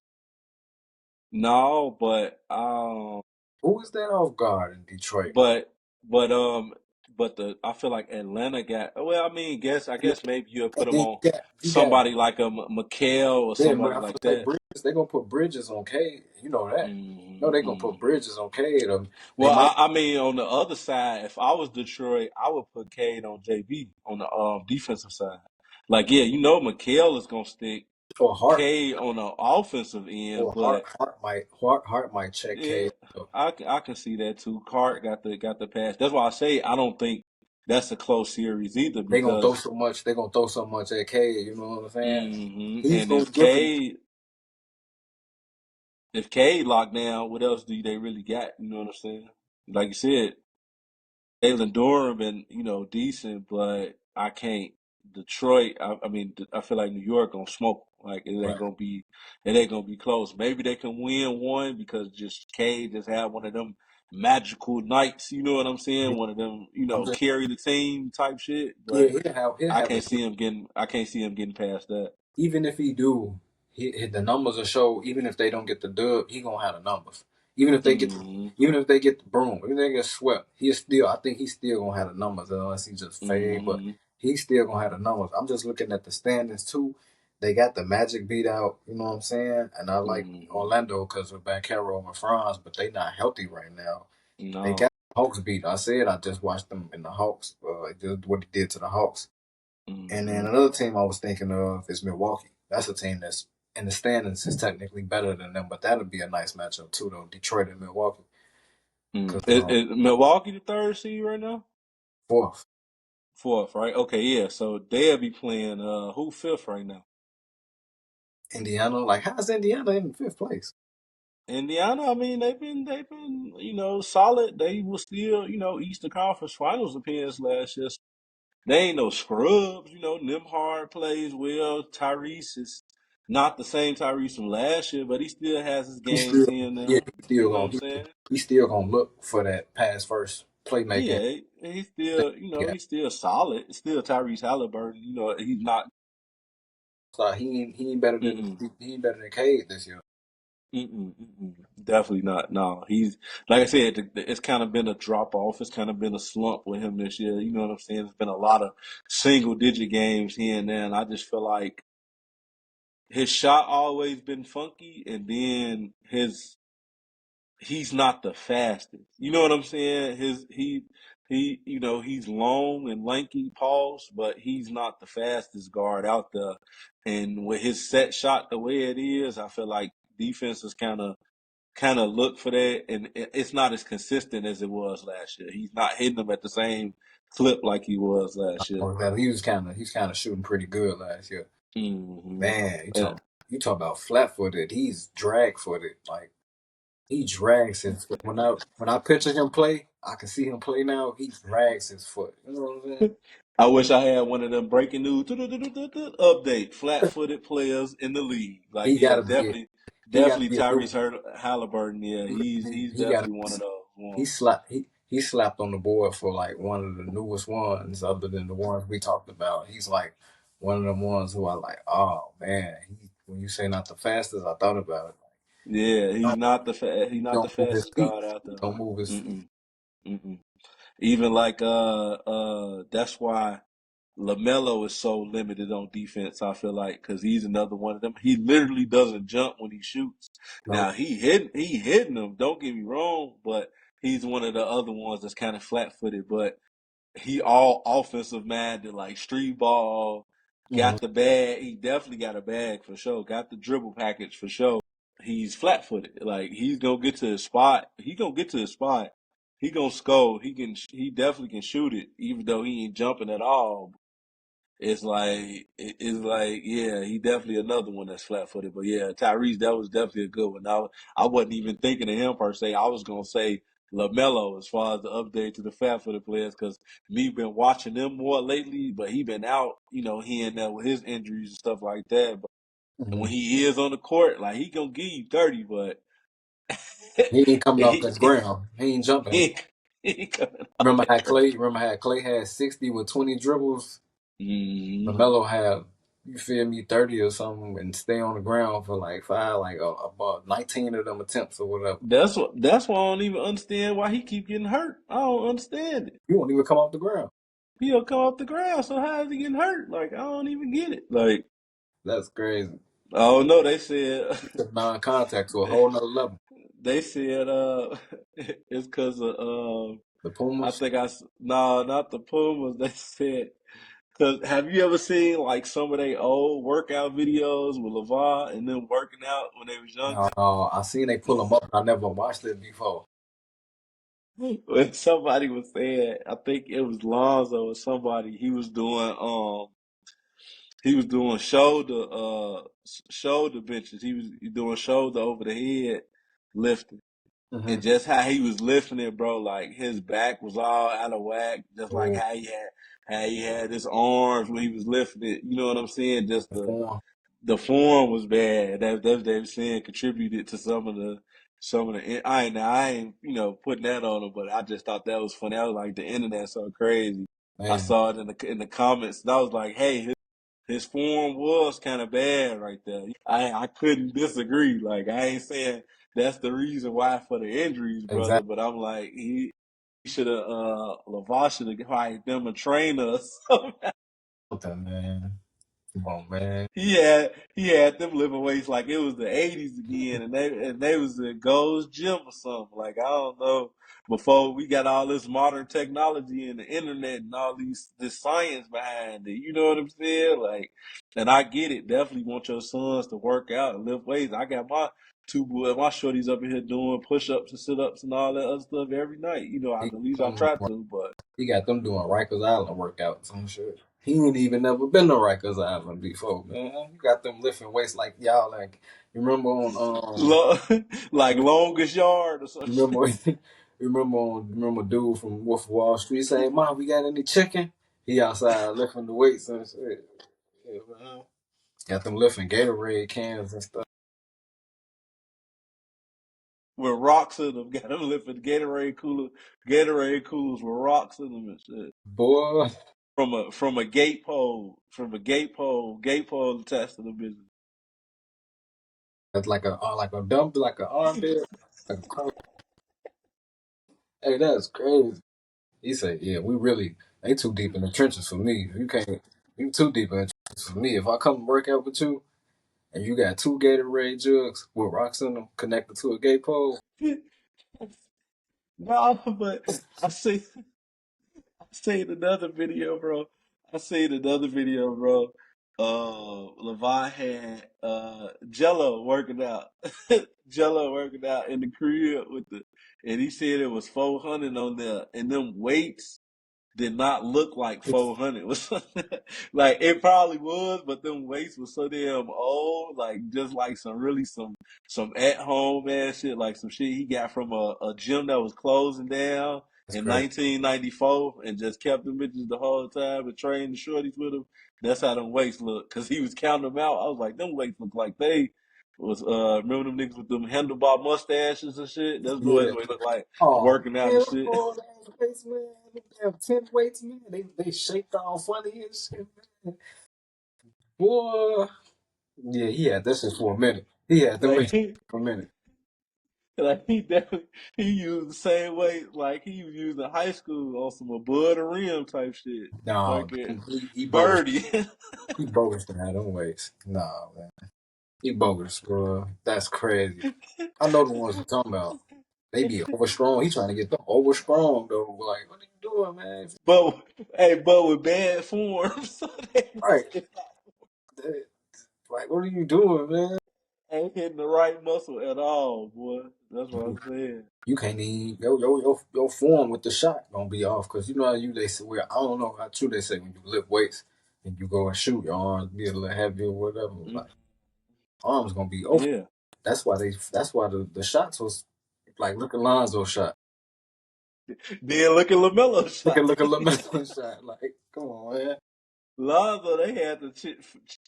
No, but who was that off guard in Detroit? But I feel like Atlanta got. Well, I mean, I guess maybe you'll put them on somebody like a McHale or somebody like that. They're gonna put Bridges on Cade. You know that. No, they're gonna put Bridges on Cade. Well, I mean, on the other side, if I was Detroit, I would put Cade on JB on the defensive side. Like, yeah, McHale is gonna stick. Cade on the offensive end, but Hart might check Cade. I can see that too. Hart got the pass. That's why I say I don't think that's a close series either. Because they're gonna throw so much at Cade. You know what I'm saying? Mm-hmm. And if Cade locked down, what else do they really got? You know what I'm saying? Like you said, Jalen Durham been decent, but I can't. Detroit, I feel like New York gonna smoke. Like it ain't gonna be close. Maybe they can win one because Cade just had one of them magical nights. You know what I'm saying? One of them, carry the team type shit. But I can't see him getting past that. Even if he do, the numbers will show. Even if they don't get the dub, he gonna have the numbers. Even if they get the broom, even if they get swept, I think he's still gonna have the numbers unless he just fade. But he's still gonna have the numbers. I'm just looking at the standings too. They got the Magic beat out, you know what I'm saying? And I like Orlando because of Banchero and Franz, but they not healthy right now. No. They got the Hawks beat. I just watched them in the Hawks. Just what he did to the Hawks. And then another team I was thinking of is Milwaukee. That's a team that's and the standings is technically better than them, but that'll be a nice matchup too, though. Detroit and Milwaukee. Is Milwaukee the third seed right now? Fourth. Fourth, right? Okay, yeah. So they'll be playing who fifth right now? Indiana, like how's Indiana in fifth place? Indiana, I mean, they've been, solid. They were still, Eastern Conference Finals appearance last year. They ain't no scrubs, Nimhard plays well. Tyrese is not the same Tyrese from last year, but he still has his He's games still, in yeah, there. he's still You know what gonna I'm saying? he's still gonna look for that pass first playmaking. Yeah, he's still, Yeah, he's still solid. Still Tyrese Haliburton. He's not. so he ain't better than Mm-mm, he ain't better than Cade this year. definitely not. No, he's like I said. It's kind of been a drop off. It's kind of been a slump with him this year. You know what I'm saying? It's been a lot of single digit games here and there, and I just feel like his shot always been funky, and then he's not the fastest. You know what I'm saying? He's long and lanky, pause, but he's not the fastest guard out there. And with his set shot the way it is, I feel like defenses kind of look for that, and it's not as consistent as it was last year. He's not hitting them at the same clip like he was last year. He's kind of shooting pretty good last year. Hmm. Man, Yeah. you talk about flat footed. He's drag footed. Like he drags his foot. When I picture him play, I can see him play now. He drags his foot. You know what I'm saying? I wish I had one of them breaking news update flat-footed players in the league. Like, He yeah, gotta be. He gotta definitely be a new. Halliburton. Yeah, he's He got. definitely one of those He ones. slapped. He slapped on the board for like one of the newest ones, other than the ones we talked about. He's like one of them ones who I like. Oh man, when you say not the fastest, I thought about it. Yeah, he's He not the don't move his fastest feet. guard out He there. don't move his feet. Mm-mm, mm-mm. Even like that's why Lamelo is so limited on defense. I feel like because he's another one of them. He literally doesn't jump when he shoots. No, Now he hitting them. Don't get me wrong, but he's one of the other ones that's kind of flat footed. But he all offensive minded, like street ball. mm-hmm. Got the bag. He definitely got a bag for sure. Got the dribble package for sure. He's flat footed. Like he's gonna get to his spot. He gonna get to his spot. He gonna score. He can. He definitely can shoot it, even though he ain't jumping at all. It's like yeah, he definitely another one that's flat footed. But yeah, Tyrese, that was definitely a good one. I wasn't even thinking of him per se. I was gonna say Lamelo as far as the update to the flat footed players because me been watching them more lately, but he been out, he and there with his injuries and stuff like that. But Mm-hmm. when he is on the court, like he gonna give you 30, but He ain't coming off he, that ground. He ain't jumping. he, he coming off that ground. Remember how Clay had 60 with 20 dribbles. Mm-hmm. LaMelo had, you feel me, 30 or something, and stay on the ground for like five, like about 19 of them attempts or whatever. That's why I don't even understand why he keep getting hurt. I don't understand it. You won't even come off the ground. He'll come off the ground, so how is he getting hurt? Like I don't even get it. Like That's crazy. oh no, they said He took non-contact to a whole nother level. they said it's because of The I Pumas, think no, not the Pumas. They said because have you ever seen like some of their old workout videos with Lavine and them working out when they was younger? I seen they pull him up. I never watched it before. When somebody was saying, I think it was Lonzo or somebody, he was doing shoulder benches. He was doing shoulder over the head lifting. Mm-hmm. And just how he was lifting it, bro, like his back was all out of whack. Just like Oh, how he had his arms when he was lifting it. You know what I'm saying? Just the the form. the form was bad. That they were saying contributed to some of the. I ain't putting that on him, but I just thought that was funny. I was like the internet's so crazy. I Man, saw it in the comments, and I was like, hey, his form was kind of bad right there. I couldn't disagree. Like I ain't saying that's the reason why for the injuries, brother, exactly. but I'm like he should have Lavar should have hired them a trainer or something. Something, man. Come on, man. He had them living weights like it was the '80s again, and they was in Gold's Gym or something. Like I don't know. Before we got all this modern technology and the internet and all this science behind it, you know what I'm saying? Like, and I get it. Definitely want your sons to work out and lift weights. I got my shorties up in here doing push ups and sit ups and all that other stuff every night. You know, He, at least I try to, but. he got them doing Rikers Island workouts and shit. He ain't even never been to Rikers Island before, man. You got them lifting weights like y'all. Like you remember on Lo- like longest yard or some shit. remember remember dude from Wolf of Wall Street saying, "Mom, we got any chicken?" He outside lifting the weights and shit. Yeah, man. Got them lifting Gatorade cans and stuff. With rocks in them. Got them lifting Gatorade coolers with rocks in them and shit. Boy, Gate pole attached to the business. that's like a dump, like an armpit. Like hey, that's crazy. He said, "Yeah, they too deep in the trenches for me. You too deep in the trenches for me. If I come work out with you and you got two Gatorade jugs with rocks in them connected to a gate pole, No, but I see I seen another video, bro. I seen another video, bro. Levine had Jello working out. Jello working out in the crib and he said it was 400 on there, and them weights did not look like 400. Like it probably was, but them weights was so damn old, like just like some at home ass shit, like some shit he got from a gym that was closing down that's in crazy. 1994 and just kept them bitches the whole time and trained the shorties with him. That's how them weights look, cause he was counting them out. I was like, them weights look like they was remember them niggas with them handlebar mustaches and shit. That's the Yeah. way they look like Oh working out man, and them shit. old ass weights, man. Them damn 10 weights, man. They shaped all funny and shit, man. Boy. Yeah, he had this shit for a minute. He had them Like weights for a minute. like he definitely he used the same way like he was using in high school on some above the rim type shit. No, Like it he bogus. birdie. He bogus to have them weights. Nah, man. He bogus, bro. That's crazy. I know the ones you're talking about. They be overstrong. He trying to get them overstrong though. Like, what are you doing, man? but but with bad form. So they Right. Like, what are you doing, man? ain't hitting the right muscle at all, boy. That's what I'm saying. You can't even your form with the shot gonna be off because you know how they say I don't know how true they say when you lift weights and you go and shoot your arms be a little heavy or whatever like arms gonna be off. Yeah. That's why the shots was like look at Lonzo shot. Then look at Lamelo shot. Look at LaMelo shot. Like, come on, man. Lonzo, they had to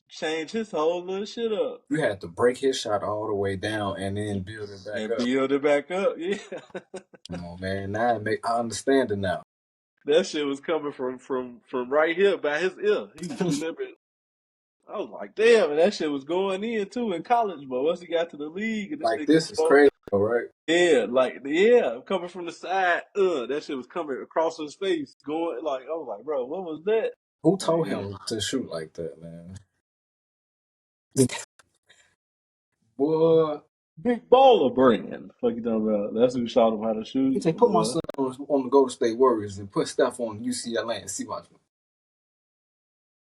change his whole little shit up You had to break his shot all the way down and then build it back and up. build it back up. Yeah. Come on, man. I understand it now. That shit was coming from right here by his ear. He was shooting that bitch. I was like, damn, and that shit was going in too in college. But once he got to the league, and this Like nigga this is spoke, crazy, all right? coming from the side, that shit was coming across his face, going like, I was like, bro, what was that? Who Like, told yeah. him to shoot like that, man? Boy, Big baller brand. Fuck you talking about? That's who showed him how to he shoot, said, put my boy. son on the Golden State Warriors and put Steph on UCLA and see what.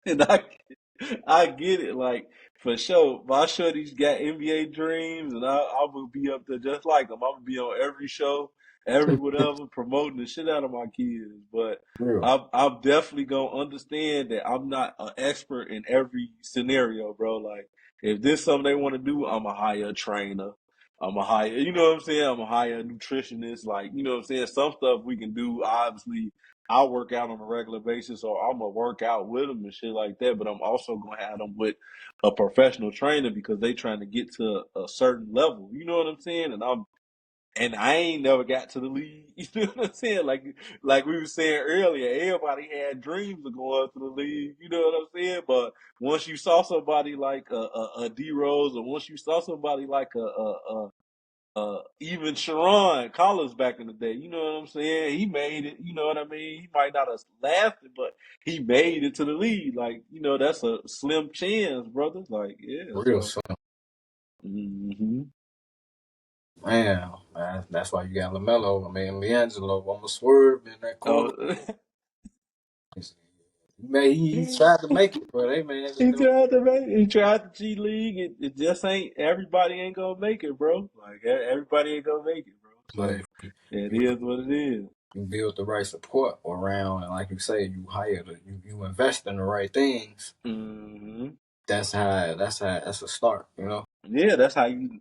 And I get it, like for sure. My shorty's got NBA dreams, and I will be up there just like them. I'm gonna be on every show, every whatever, promoting the shit out of my kids. But Real. I'm definitely gonna understand that I'm not an expert in every scenario, bro. Like if this something they want to do, I'm a hire a trainer. I'm a hire, you know what I'm saying? I'm a hire a nutritionist. Like you know what I'm saying? Some stuff we can do, obviously I'll work out on a regular basis or I'm gonna work out with them and shit like that. But I'm also gonna have them with a professional trainer because they trying to get to a certain level. You know what I'm saying? And I ain't never got to the league. You know what I'm saying? Like we were saying earlier, everybody had dreams of going to the league. You know what I'm saying? But once you saw somebody like a D Rose, or once you saw somebody like even Sharon Collins back in the day, you know what I'm saying? He made it, you know what I mean? He might not have lasted, but he made it to the league. Like, you know, that's a slim chance, brother. Like, yeah, Real so. slim. Mm-hmm. Man, that's why you got Lamelo. I mean, Leangelo almost swerved in that corner. Oh, Man, he tried to make it, but hey, man, just don't. he tried the G League. It just ain't, everybody ain't gonna make it, bro. Like, everybody ain't gonna make it, bro. But So, if you, it you is what it is. you build the right support around, and like you say, you hire you invest in the right things. Mm-hmm. That's that's a start, you know. Yeah, that's how you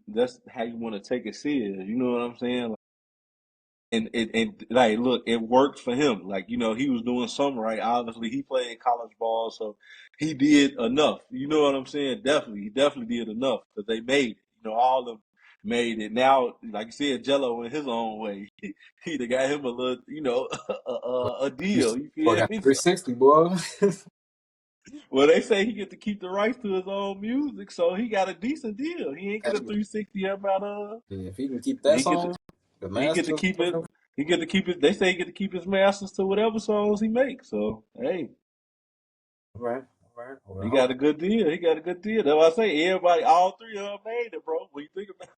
want to take it serious. You know what I'm saying? Like, and like, look, it worked for him. Like, you know, he was doing something right. Obviously, he played college ball, so he did enough. You know what I'm saying? Definitely, he definitely did enough because they made it. You know, all of them made it. Now, like you said, Jello in his own way, he'd have got him a little, you know, a deal. You Boy feel got me? So, 360, boy. well, they say he get to keep the rights to his own music, so he got a decent deal. He ain't get a 360 about If he can keep that he get to song, the he get to masters. keep it. He get to keep it. They say he get to keep his masters to whatever songs he makes. So hey, All right. he Well, got a good deal. He got a good deal. That's why I say everybody, all three of them made it, bro. When you think about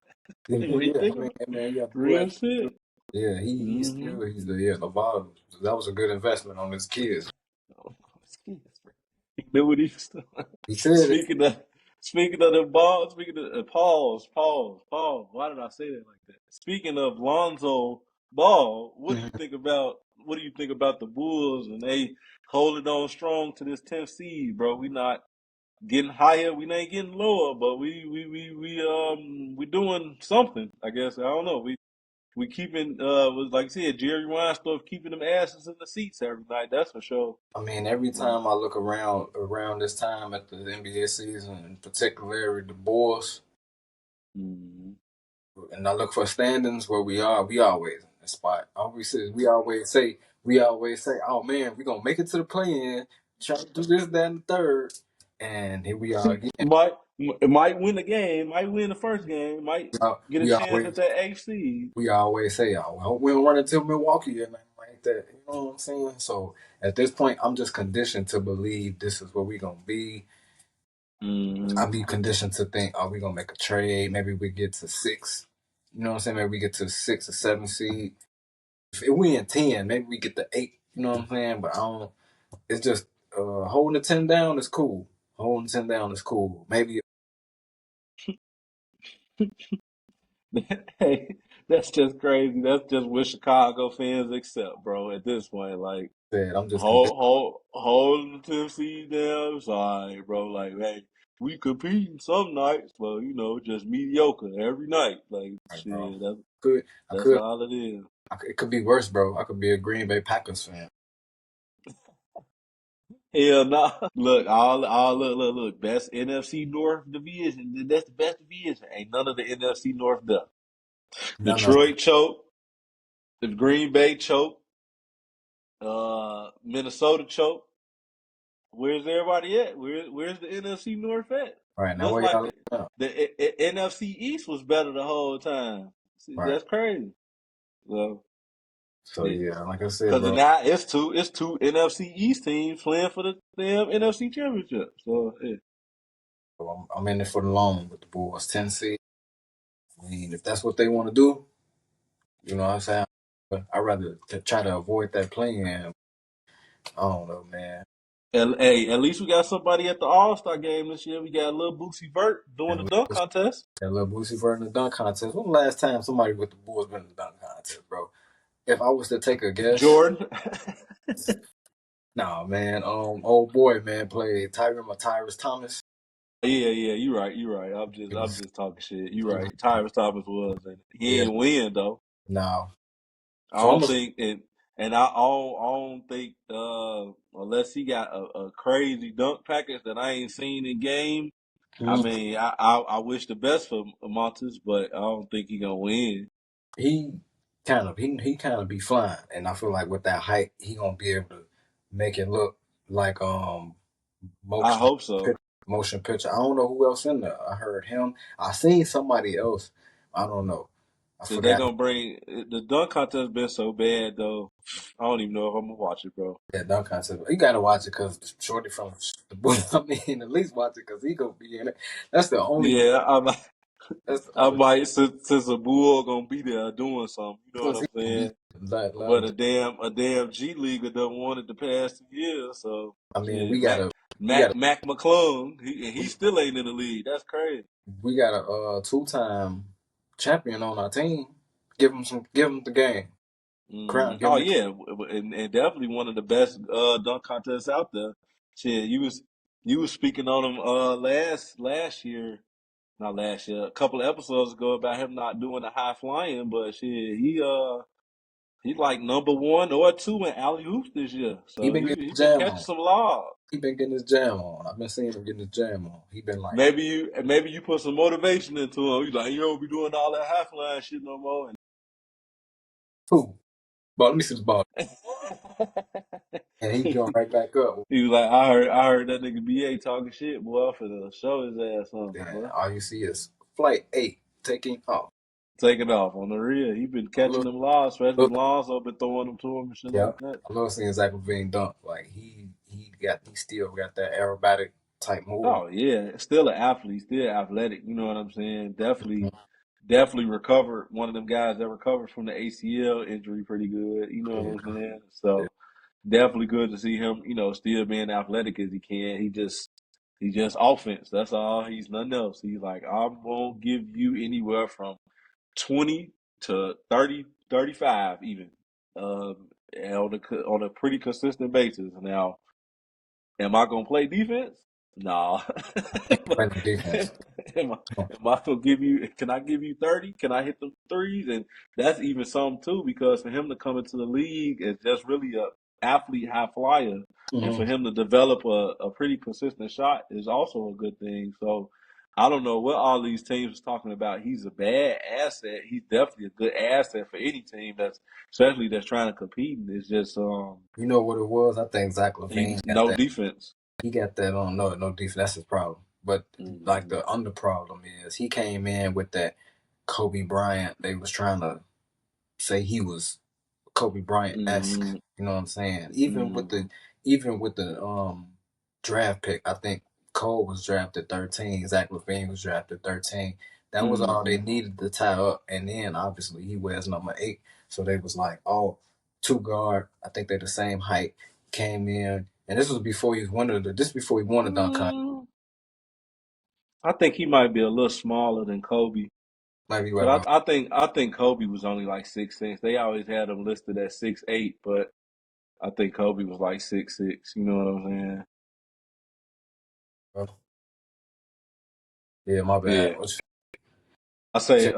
it, when you yeah, think I mean, about it, hey, man, you got the real right. shit. Yeah, Mm-hmm. he's the Nevada. That was a good investment on his kids. He knew what he was doing. He said it. Speaking of speaking of the ball, speaking of pause. Why did I say that like that? Speaking of Lonzo Ball, what do you think about the Bulls and they holding on strong to this 10th seed, bro? We not getting higher, we ain't getting lower, but we doing something, I guess. I don't know. We keeping was like I said, Jerry Reinsdorf keeping them asses in the seats every night, that's for sure. I mean, every Well, time I look around this time at the NBA season, and particularly the Bulls, mm-hmm. and I look for standings where we always in the spot. We always say, oh man, we gonna make it to the play-in, try to do this, that, and the third, and here we are again. Might win the game, might win the first game, might get a We chance always at that AC. we always say, oh, I hope we don't run into Milwaukee or nothing like that. You know what I'm saying? So at this point, I'm just conditioned to believe this is where we gonna be. Mm-hmm. I be conditioned to think, are we gonna make a trade? Maybe we get to six. You know what I'm saying? Maybe we get to 6 or 7 seed. If we in 10, maybe we get to 8. You know what I'm saying? But I don't. It's just holding the 10 down is cool. Holding the 10 down is cool. Maybe Hey, that's just crazy. That's just what Chicago fans accept, bro. At this point, like said I'm just conditioned. holding the 10th seed down. It's all right, bro. Like, hey, we competing some nights, but you know, just mediocre every night. Like, Right, bro. shit, Could I that's could all it is. it could be worse, bro. I could be a Green Bay Packers fan. Hell no. Look, look. Best NFC North division. That's the best division. Ain't none of the NFC North there. No, no. Detroit choke. The Green Bay choke. Minnesota choke. Where's everybody at? Where's the NFC North at? Right now, Must where like y'all at now? the NFC East was better the whole time. See, Right. that's crazy. So, So yeah, like I said, because bro. now it's two NFC East teams playing for the damn NFC Championship. So yeah. I'm in it for the long with the Bulls. 10 seed. I mean, if that's what they want to do, you know what I'm saying? But I'd rather try to avoid that playing. I don't know, man. Hey, at least we got somebody at the All Star game this year. We got a little Boosie Vert doing And the we dunk contest. got a little Boosie for in the dunk contest. When the last time somebody with the Bulls been in the dunk contest, bro? If I was to take a guess, Jordan. nah, man. Old boy, man, played Tyrus Thomas. Yeah, you're right. He I'm was, just talking shit. You're he was, right. Tyrus Thomas was, and he yeah, ain't win though. nah. I So I'm don't a, think, and I don't think unless he got a crazy dunk package that I ain't seen in game. I mm, mean, I wish the best for Montes, but I don't think he gonna win. he he kind of be flying, and I feel like with that height, he gonna be able to make it look like I motion hope so. motion picture. I don't know who else in there. I heard him. I seen somebody else. I don't know. I So they forgot. gonna bring the dunk contest been so bad though. I don't even know if I'm gonna watch it, bro. Yeah, dunk contest. You gotta watch it because Shorty from the boy. I mean, at least watch it because he gonna be in it. That's the only one. Yeah, I might, That's the I only. might since a bull gonna be there doing something. You know what Plus, he I'm gonna be saying? like, But a damn G Leaguer done won it the past 2 years. So I mean, shit, Mac McClung, he we, still ain't in the league. That's crazy. we got a two-time champion on our team. Give him the game. Crown, give Oh him the crown. yeah, and definitely one of the best dunk contests out there. Shit, you was speaking on him last year, not last year, a couple of episodes ago about him not doing the high flying, but shit, he's like number one or two in alley hoops this year. He So been he getting he his been jam catching on. some lobs. He been getting his jam on. I've been seeing him getting his jam on. He been like, Maybe you put some motivation into him. You like you don't be doing all that high flying shit no more. "Who? Ball, let me see this ball." And he going right back up. He was like, I heard that nigga BA talking shit, boy. I'm finna show his ass something, Then boy. all you see is flight 8 taking off. Take it off on the real. He been I catching love, them lobs, especially love Lonzo been throwing them to him and shit yeah. like that. I love seeing Zach Levine dunk. Like he still got that aerobatic type movement. Oh yeah, still an athlete, still athletic. You know what I'm saying? Definitely recovered. One of them guys that recovered from the ACL injury pretty good. You know what I'm Yeah. saying? So definitely good to see him. Still being athletic as he can. He just offense. That's all. He's nothing else. He's like, I won't give you anywhere from 20 to 30, 35 even, on a pretty consistent basis. Now, am I gonna play defense? Nah. Playing the defense. am I, am I gonna give you? Can I give you 30? Can I hit them threes? And that's even some too, because for him to come into the league as just really a athlete high flyer, and for Mm-hmm. him to develop a pretty consistent shot is also a good thing. So. I don't know what all these teams are talking about. He's a bad asset. He's definitely a good asset for any team especially that's trying to compete. It's just You know what it was? I think Zach Levine he's got no that. defense. He got that on no defense. That's his problem. But like Mm-hmm. the under problem is he came in with that Kobe Bryant. They was trying to say he was Kobe Bryant esque. Mm-hmm. You know what I'm saying? Mm-hmm. Even with the draft pick, I think Cole was drafted 13. Zach Levine was drafted 13. That was all they Mm-hmm. needed to tie up. And then obviously he wears number 8. So they was like, oh, two guard. I think they're the same height. Came in, and this was before he won the dunk contest. I think he might be a little smaller than Kobe, Might be right but about. I think Kobe was only like 6'6". They always had him listed at 6'8", but I think Kobe was like 6'6". You know what I'm Yeah, my saying? bad. Yeah. I say Check.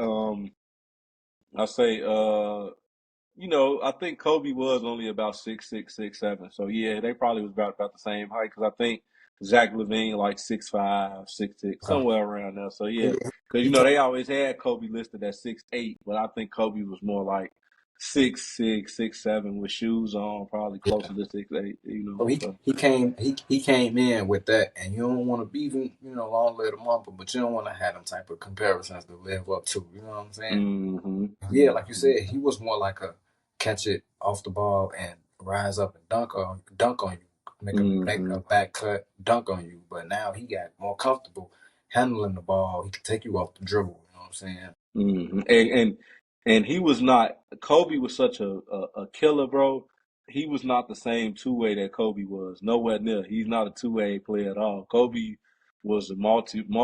I say I think Kobe was only about 6'6", 6'7". So yeah, they probably was about the same height, because I think Zach Levine like 6'5", 6'6", somewhere around there. So yeah, Yeah, because he came. they always had Kobe listed at 6'8", but I think Kobe was more like 6'6", 6'7", with shoes on, probably Yeah. closer to 6'8". So So. he came in with that, and you don't want to be even long live the mamba, but you don't want to have them type of comparisons to live up to. You know what I'm saying? Mm-hmm. Yeah, like you Mm-hmm. said, he was more like a catch it off the ball and rise up and dunk on you, make Mm-hmm. a back cut, dunk on you. But now he got more comfortable handling the ball. He can take you off the dribble. You know what I'm saying? And he was not. Kobe was such a killer, bro. He was not the same two way that Kobe was. Nowhere near. He's not a two-way player at all. Kobe was a multiple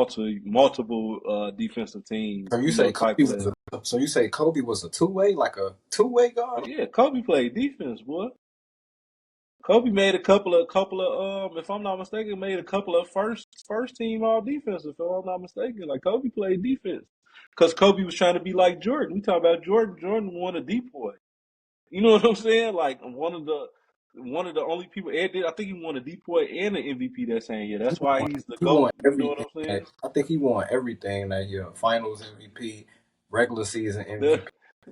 defensive team, type player. So you say Kobe was a two-way, like a two-way guard? Yeah, Kobe played defense, boy. Kobe made a couple of if I'm not mistaken, made a couple of first team all defensive. If I'm not mistaken, like Kobe played defense because Kobe was trying to be like Jordan. We talk about Jordan. Jordan won a depoy. You know what I'm saying? Like one of the only people. I think he won a depoy and an MVP that same year. That's why he's the He won GOAT. You know what everything. I'm saying? I think he won everything that year. Finals MVP, regular season That, MVP,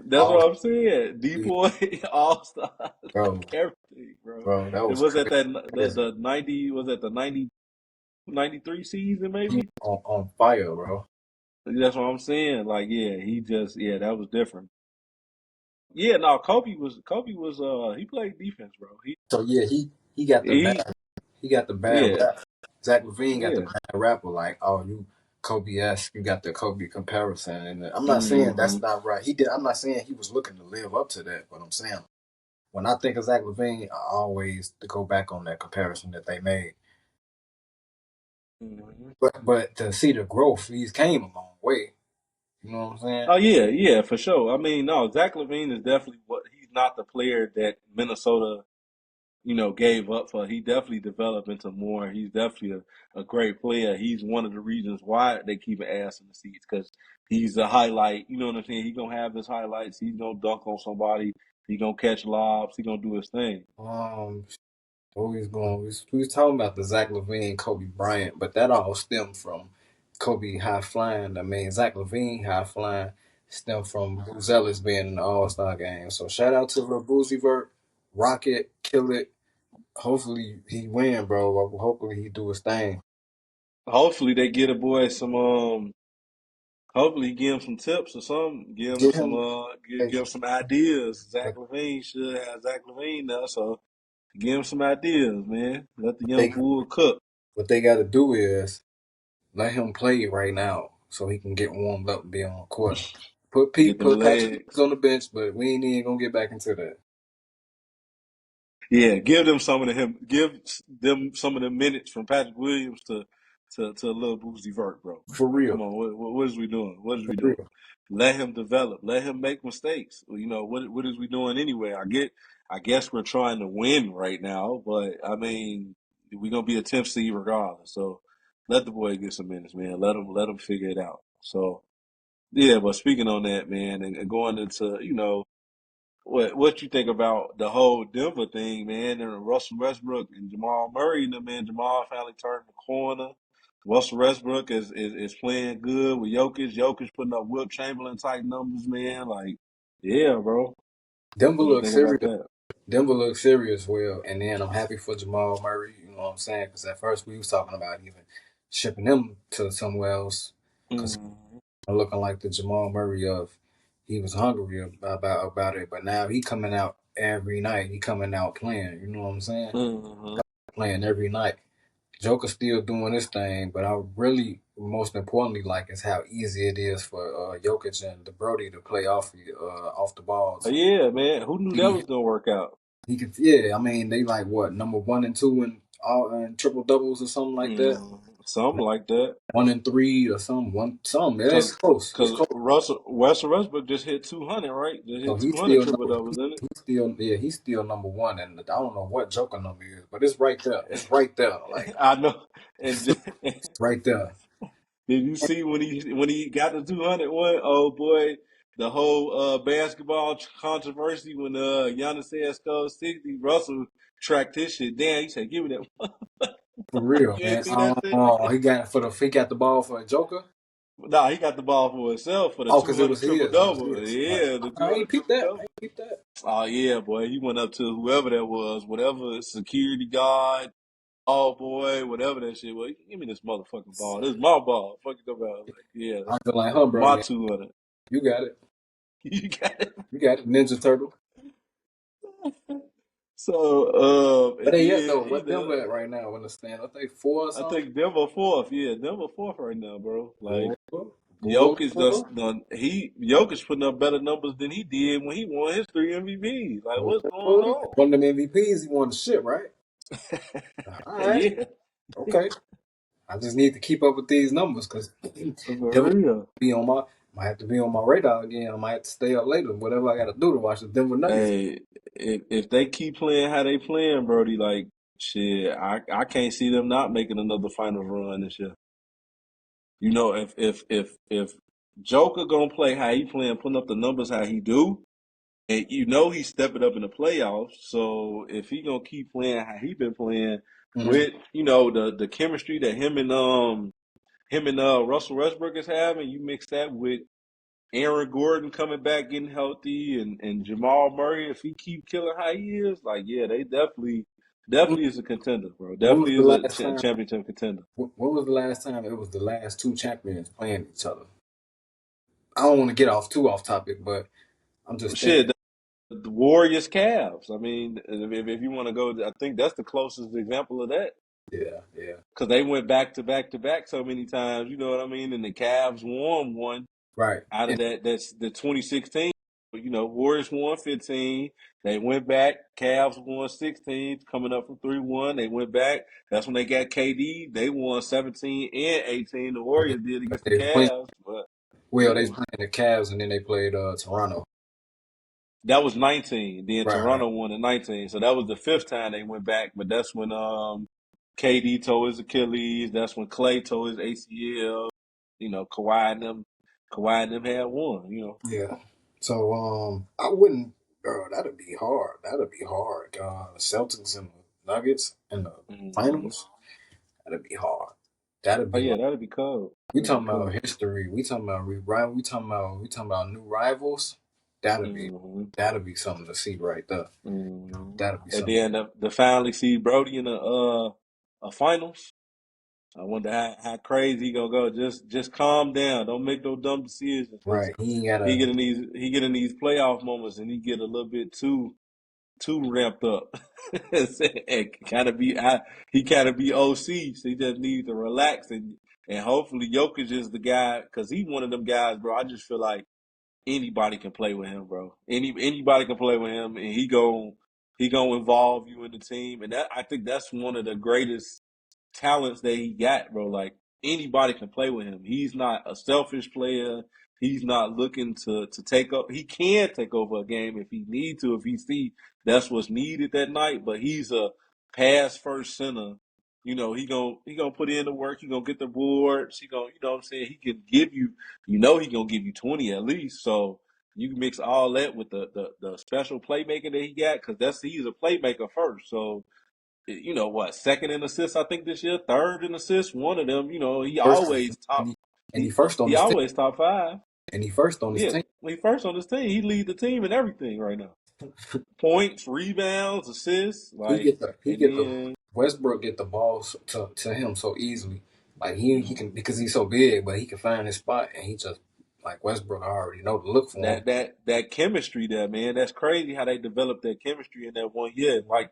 that's all what I'm saying. Depoy, All Star, bro, everything, bro. that It was was at that crazy. the 90 was at the 90 93 season He maybe. on fire, bro. That's what I'm saying. Like, yeah, that was different. Yeah, no, Kobe was he played defense, bro. So yeah, he got the He bad he got the bad yeah, rap. Zach Levine got the yeah. bad rapper. Like, oh, you Kobe-esque, you got the Kobe comparison, and I'm not saying Mm-hmm. that's not right. He did. I'm not saying he was looking to live up to that, but I'm saying when I think of Zach Levine, I always go back on that comparison that they made. Mm-hmm. But to see the growth, he's came a long way. You know what I'm saying? Oh yeah, yeah, for sure. I mean, no, Zach Levine is definitely he's not the player that Minnesota, gave up for. He definitely developed into more. He's definitely a great player. He's one of the reasons why they keep an ass in the seats because he's a highlight. You know what I'm saying? He's gonna have his highlights. He's gonna dunk on somebody. He's gonna catch lobs. He's gonna do his thing. We was talking about the Zach Levine, Kobe Bryant, but that all stemmed from Kobe high flying. I mean, Zach Levine high flying stemmed from Bruce Ellis being in the All Star game. So shout out to Lil Boozy Vert, Rocket, kill it. Hopefully he win, bro. Hopefully he do his thing. Hopefully they get a boy some hopefully give him some tips or something. Give him Get some him. give him some ideas. Zach But Levine should have Zach Levine now, so give him some ideas, man. Let the young they bull cook. what they got to do is let him play right now so he can get warmed up and be on the court. Get them Put Patrick legs. on the bench, but we ain't even gonna get back into that. Yeah, give them some of the him. Give them some of the minutes from Patrick Williams to a little Boozy Vert, bro. For Come real. on, what is we doing? What is For we doing? real. Let him develop. Let him make mistakes. What is we doing anyway? I guess we're trying to win right now, but I mean, we're gonna be a 10th seed regardless. So let the boy get some minutes, man. Let him figure it out. So yeah, but speaking on that, man, and going into what you think about the whole Denver thing, man, and Russell Westbrook and Jamal Murray, man, Jamal finally turned the corner. Russell Westbrook is playing good with Jokic. Jokic putting up Wilt Chamberlain type numbers, man. Like, yeah, bro. Denver What you looks think about serious. that? Denver looks serious, well, and then I'm happy for Jamal Murray. You know what I'm saying? Because at first we was talking about even shipping him to somewhere else because Mm-hmm. looking like the Jamal Murray of he was hungry about it, but now he coming out every night. He coming out playing. You know what I'm saying? Mm-hmm. Playing every night. Joker's still doing his thing, but I really, most importantly, like is how easy it is for Jokic and the Brody to play off the balls. Yeah, man. Who knew that He was gonna work out? he could, yeah. I mean, they like what number 1 and 2 in all in triple doubles or something like that. Something like that. 1 and 3 or something. Something. It's Cause, close. It's cause close. Russell Westbrook just hit 200, right? Just So hit 200 triple number. doubles, isn't He's still number one, and I don't know what Joker number is, but it's right there. It's right there. Like it? I know. And right there. did you see when he got the 200 one? Oh boy, the whole basketball controversy when Giannis said scored 60, Russell tracked his shit down. He said, "Give me that." For real, You ain't man. see that shit? He got the ball for a Joker. Nah, he got the ball for himself for the Oh, because it 200 was triple his. It was double. his. Right. Yeah, the I 200 ain't peeped triple that. I double. ain't peeped that. Oh yeah, boy, he went up to whoever that was, whatever security guard. Oh boy, whatever that shit was. Give me this motherfucking ball. This is my ball. Fuck it about. Like, yeah, I feel like, huh, my Brody? 200. You got it. You got it. You got it. Ninja Turtle. So, But and they yet then, though. What Denver at right now in the stand? I think four or I something. think Denver fourth. Yeah, Denver fourth right now, bro. Like, Boy, boy. Jokic putting up better numbers than he did when he won his 3 MVPs. Like, what's going Boy. on? One of them MVPs, he won the shit, right? All right. Yeah, Okay. I just need to keep up with these numbers because for Denver real. be on my might have to be on my radar again. I might have to stay up later, whatever I got to do to watch the Denver Nuggets. Hey, if they keep playing how they playing, Brody, like shit, I can't see them not making another finals run this year. If Joker gonna play how he playing, putting up the numbers how he do, and he's stepping up in the playoffs. So if he gonna keep playing how he been playing Mm-hmm. with the chemistry that him and Russell Westbrook is having, you mix that with Aaron Gordon coming back getting healthy and Jamal Murray, if he keep killing how he is, like yeah, they definitely is a contender, bro. When was Definitely the is a last time? championship contender. When was the last time it was the last two champions playing each other? I don't want to get too off topic, but I'm just Shit, thinking. the Warriors Cavs. I mean, if you want to go, I think that's the closest example of that. Yeah, yeah. Because they went back to back to back so many times, you know what I mean? And the Cavs won one Right. out of And that. That's the 2016. You know, Warriors won 15. They went back. Cavs won 16, coming up from 3-1. They went back. That's when they got KD. They won 17 and 18. The Warriors did against the they was playing. Cavs, but you Well, they was know. playing the Cavs, and then they played Toronto. That was 19. Then Right, right. Toronto won in 19. So that was the fifth time they went back. But that's when KD tore his Achilles. That's when Clay tore his ACL. You know, Kawhi and them had one. You know. Yeah. So I wouldn't. Bro, that'd be hard. That'd be hard. Celtics and the Nuggets in the Mm-hmm. finals. That'd be hard. That'd Oh be yeah, like that'd be cold. we That'd be talking about cold. history. We talking about we talking about new rivals. That'd be Mm-hmm. that'd be something to see right there. Mm-hmm. That'd be And something. then the finally see Brody in a finals. I wonder how crazy he gonna go. Just calm down. Don't make no dumb decisions because Right. He ain't gotta. he get in these playoff moments and he get a little bit too ramped up and he kind of be OC. So he just needs to relax and hopefully Jokic is the guy because he's one of them guys, bro. I just feel like anybody can play with him, bro. Anybody can play with him, and he gonna involve you in the team, and that I think that's one of the greatest talents that he got, bro. Like anybody can play with him. He's not a selfish player. He's not looking to take up. He can take over a game if he need to, if he see that's what's needed that night. But he's a pass first center. You know, he gonna put in the work. He gonna get the boards. He gonna, you know what I'm saying. He can give you. You know, he gonna give you 20 at least. So you can mix all that with the special playmaking that he got because he's a playmaker first. So you know what, second in assists, I think this year, third in assists, one of them, you know, he First, always and top he he first on he his team. always top five. And he first on his Yeah. team. When he first on his team, he lead the team in everything right now. Points, rebounds, assists, He like get the he and get the then Westbrook get the ball to him so easily. Like he can because he's so big, but he can find his spot and he just like Westbrook. I already know to look for him. that chemistry there, man. That's crazy how they developed that chemistry in that one year. Like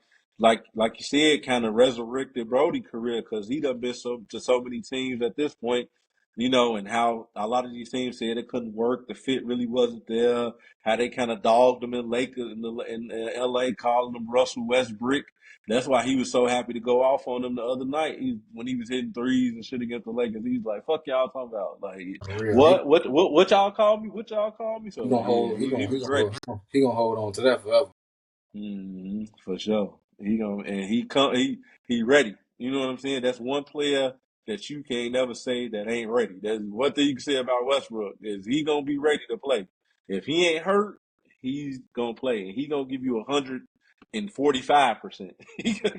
you said, kind of resurrected Brody's career because he done been to so many teams at this point, you know, and how a lot of these teams said it couldn't work, the fit really wasn't there. How they kind of dogged him in Lakers in L.A., calling him Russell Westbrook. That's why he was so happy to go off on them the other night. When he was hitting threes and shit against the Lakers, he's like, "Fuck y'all talking about like." For real, What y'all call me? What y'all call me? he So gonna yeah, hold he was great. he gonna hold on to that forever. For sure. He gonna and he ready. You know what I'm saying? That's one player that you can't never say that ain't ready. That's one thing you can say about Westbrook is he gonna be ready to play. If he ain't hurt, he's gonna play and he gonna give you 145%. He gonna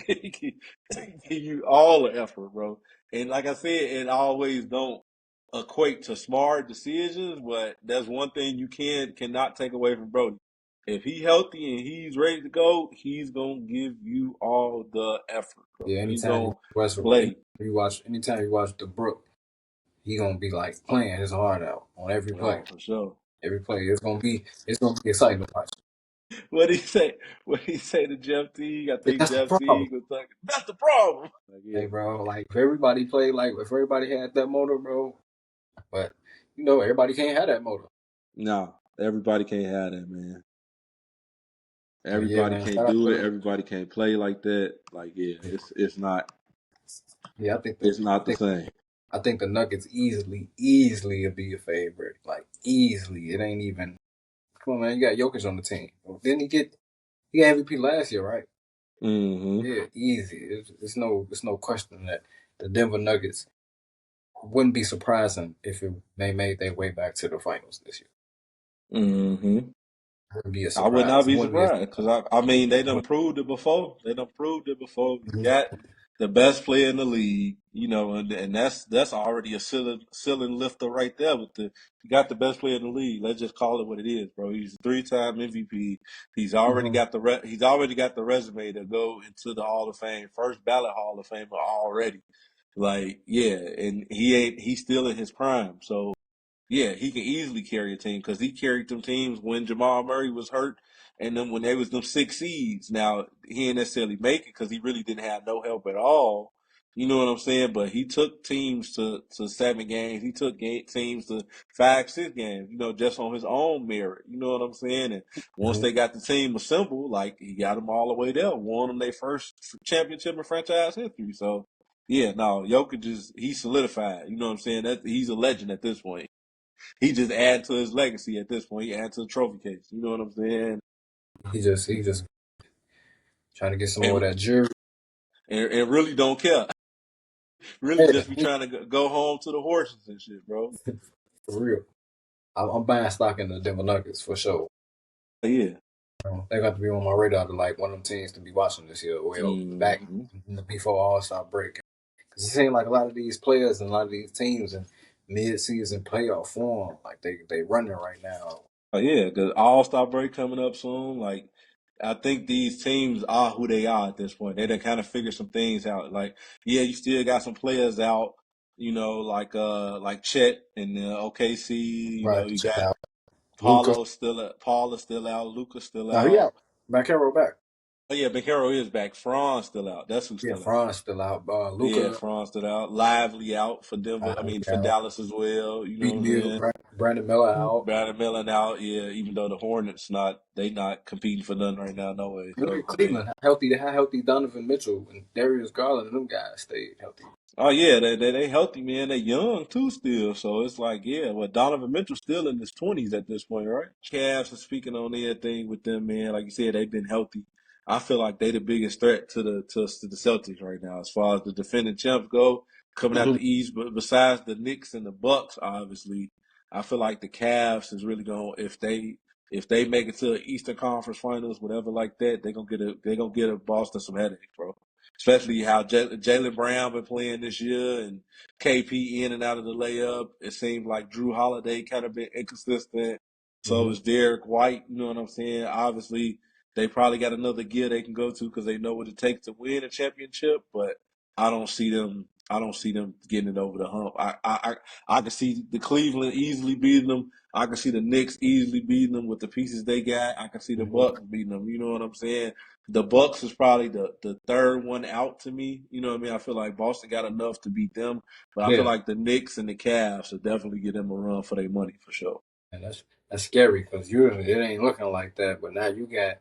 give you all the effort, bro. And like I said, it always don't equate to smart decisions, but that's one thing you cannot take away from Brody. If he healthy and he's ready to go, he's gonna give you all the effort, bro. Yeah, He's anytime you gonna Westbrook, play. anytime you watch the Brook, he gonna be like playing his heart out on every play. Oh, for sure. Every play, it's gonna be exciting to watch. What he say? What he say to Jeff Teague? I Yeah, think that's the Jeff problem. Teague was like, "That's the problem." Like, Hey, yeah. bro, like if everybody played like if everybody had that motor, bro, but everybody can't have that motor. No, everybody can't have that, man. But yeah, Everybody man, can't shout out do it. to Everybody can't play like that. Like, yeah, yeah, it's not yeah. I think it's I not the think same. I think the Nuggets easily will be your favorite. Like easily, it ain't even. Come on, man, you got Jokic on the team. Didn't he got MVP last year, right? Mm-hmm. Yeah, easy. It's no question that the Denver Nuggets wouldn't be surprising if they made their way back to the finals this year. Mm-hmm. It wouldn't be a I would not surprise. It be wouldn't be a surprised because I mean they done surprise. proved it before. They done proved it before. You Mhm. got the best player in the league, you know, and that's already a ceiling lifter right there. You got the best player in the league. Let's just call it what it is, bro. He's a 3-time MVP. Mhm. He's already got the resume to go into the Hall of Fame, first ballot Hall of Famer already. Like yeah, and he's still in his prime. So Yeah, he can easily carry a team because he carried them teams when Jamal Murray was hurt, and then when they was them 6 seeds. Now he didn't necessarily make it because he really didn't have no help at all. You know what I'm saying? But he took teams to 7 games. He took teams to 5, 6 games. You know, just on his own merit. You know what I'm saying? And once Mm-hmm. they got the team assembled, like he got them all the way there, won them their first championship in franchise history. So yeah, no, Jokic he's solidified. You know what I'm saying? That he's a legend at this point. He just add to his legacy at this point. He add to the trophy case. You know what I'm saying? He just trying to get some more of And that jury. and really don't care. Really Yeah, just be trying to go home to the horses and shit, bro. for real. I'm buying stock in the Denver Nuggets for sure. Yeah. They got to be on my radar to like one of them teams to be watching this year. Well, back Mm-hmm. before All Star break, because it seems like a lot of these players and a lot of these teams in mid season playoff form, like they running right now. Oh yeah, the All Star break coming up soon. Like, I think these teams are who they are at this point. They done kind of figured some things out. Like, yeah, you still got some players out. You know, like Chet and OKC. You know, Right, you check got out Luka. Paula's still out. Luca's still Now he out. out. McHarrow back. Oh yeah, Beccaro is back. Fran's still out. That's who's Yeah, still out. Fran's still out. Yeah, Luka, Fran's still out. Lively out for Denver. I he mean for out. Dallas as well. You know Beat what I'm Neal, saying? Brandon Miller out. Brandon Miller out. Yeah, even though the Hornets not competing for nothing right now. No way. Look So at I mean, Cleveland. How healthy Donovan Mitchell and Darius Garland and them guys stayed healthy. oh yeah, they healthy, man. They young too still. So it's like, yeah, well Donovan Mitchell's still in his 20s at this point, right? Cavs are speaking on everything with them, man. Like you said, they've been healthy. I feel like they the biggest threat to the Celtics right now as far as the defending champs go, coming out Mm-hmm. the East. But besides the Knicks and the Bucks, obviously, I feel like the Cavs is really going if they make it to Eastern Conference Finals, whatever like that, they gonna get a Boston some headaches, bro. Especially how Jalen Brown been playing this year and KP in and out of the layup. It seems like Drew Holiday kind of been inconsistent. So Mm-hmm. is Derek White. You know what I'm saying? Obviously, they probably got another gear they can go to because they know what it takes to win a championship. But I don't see them. I don't see them getting it over the hump. I can see the Cleveland easily beating them. I can see the Knicks easily beating them with the pieces they got. I can see the Mm-hmm. Bucks beating them. You know what I'm saying? The Bucks is probably the third one out to me. You know what I mean? I feel like Boston got enough to beat them, but I feel Yeah, like the Knicks and the Cavs will definitely get them a run for their money for sure. and that's scary because usually it ain't looking like that. But now you got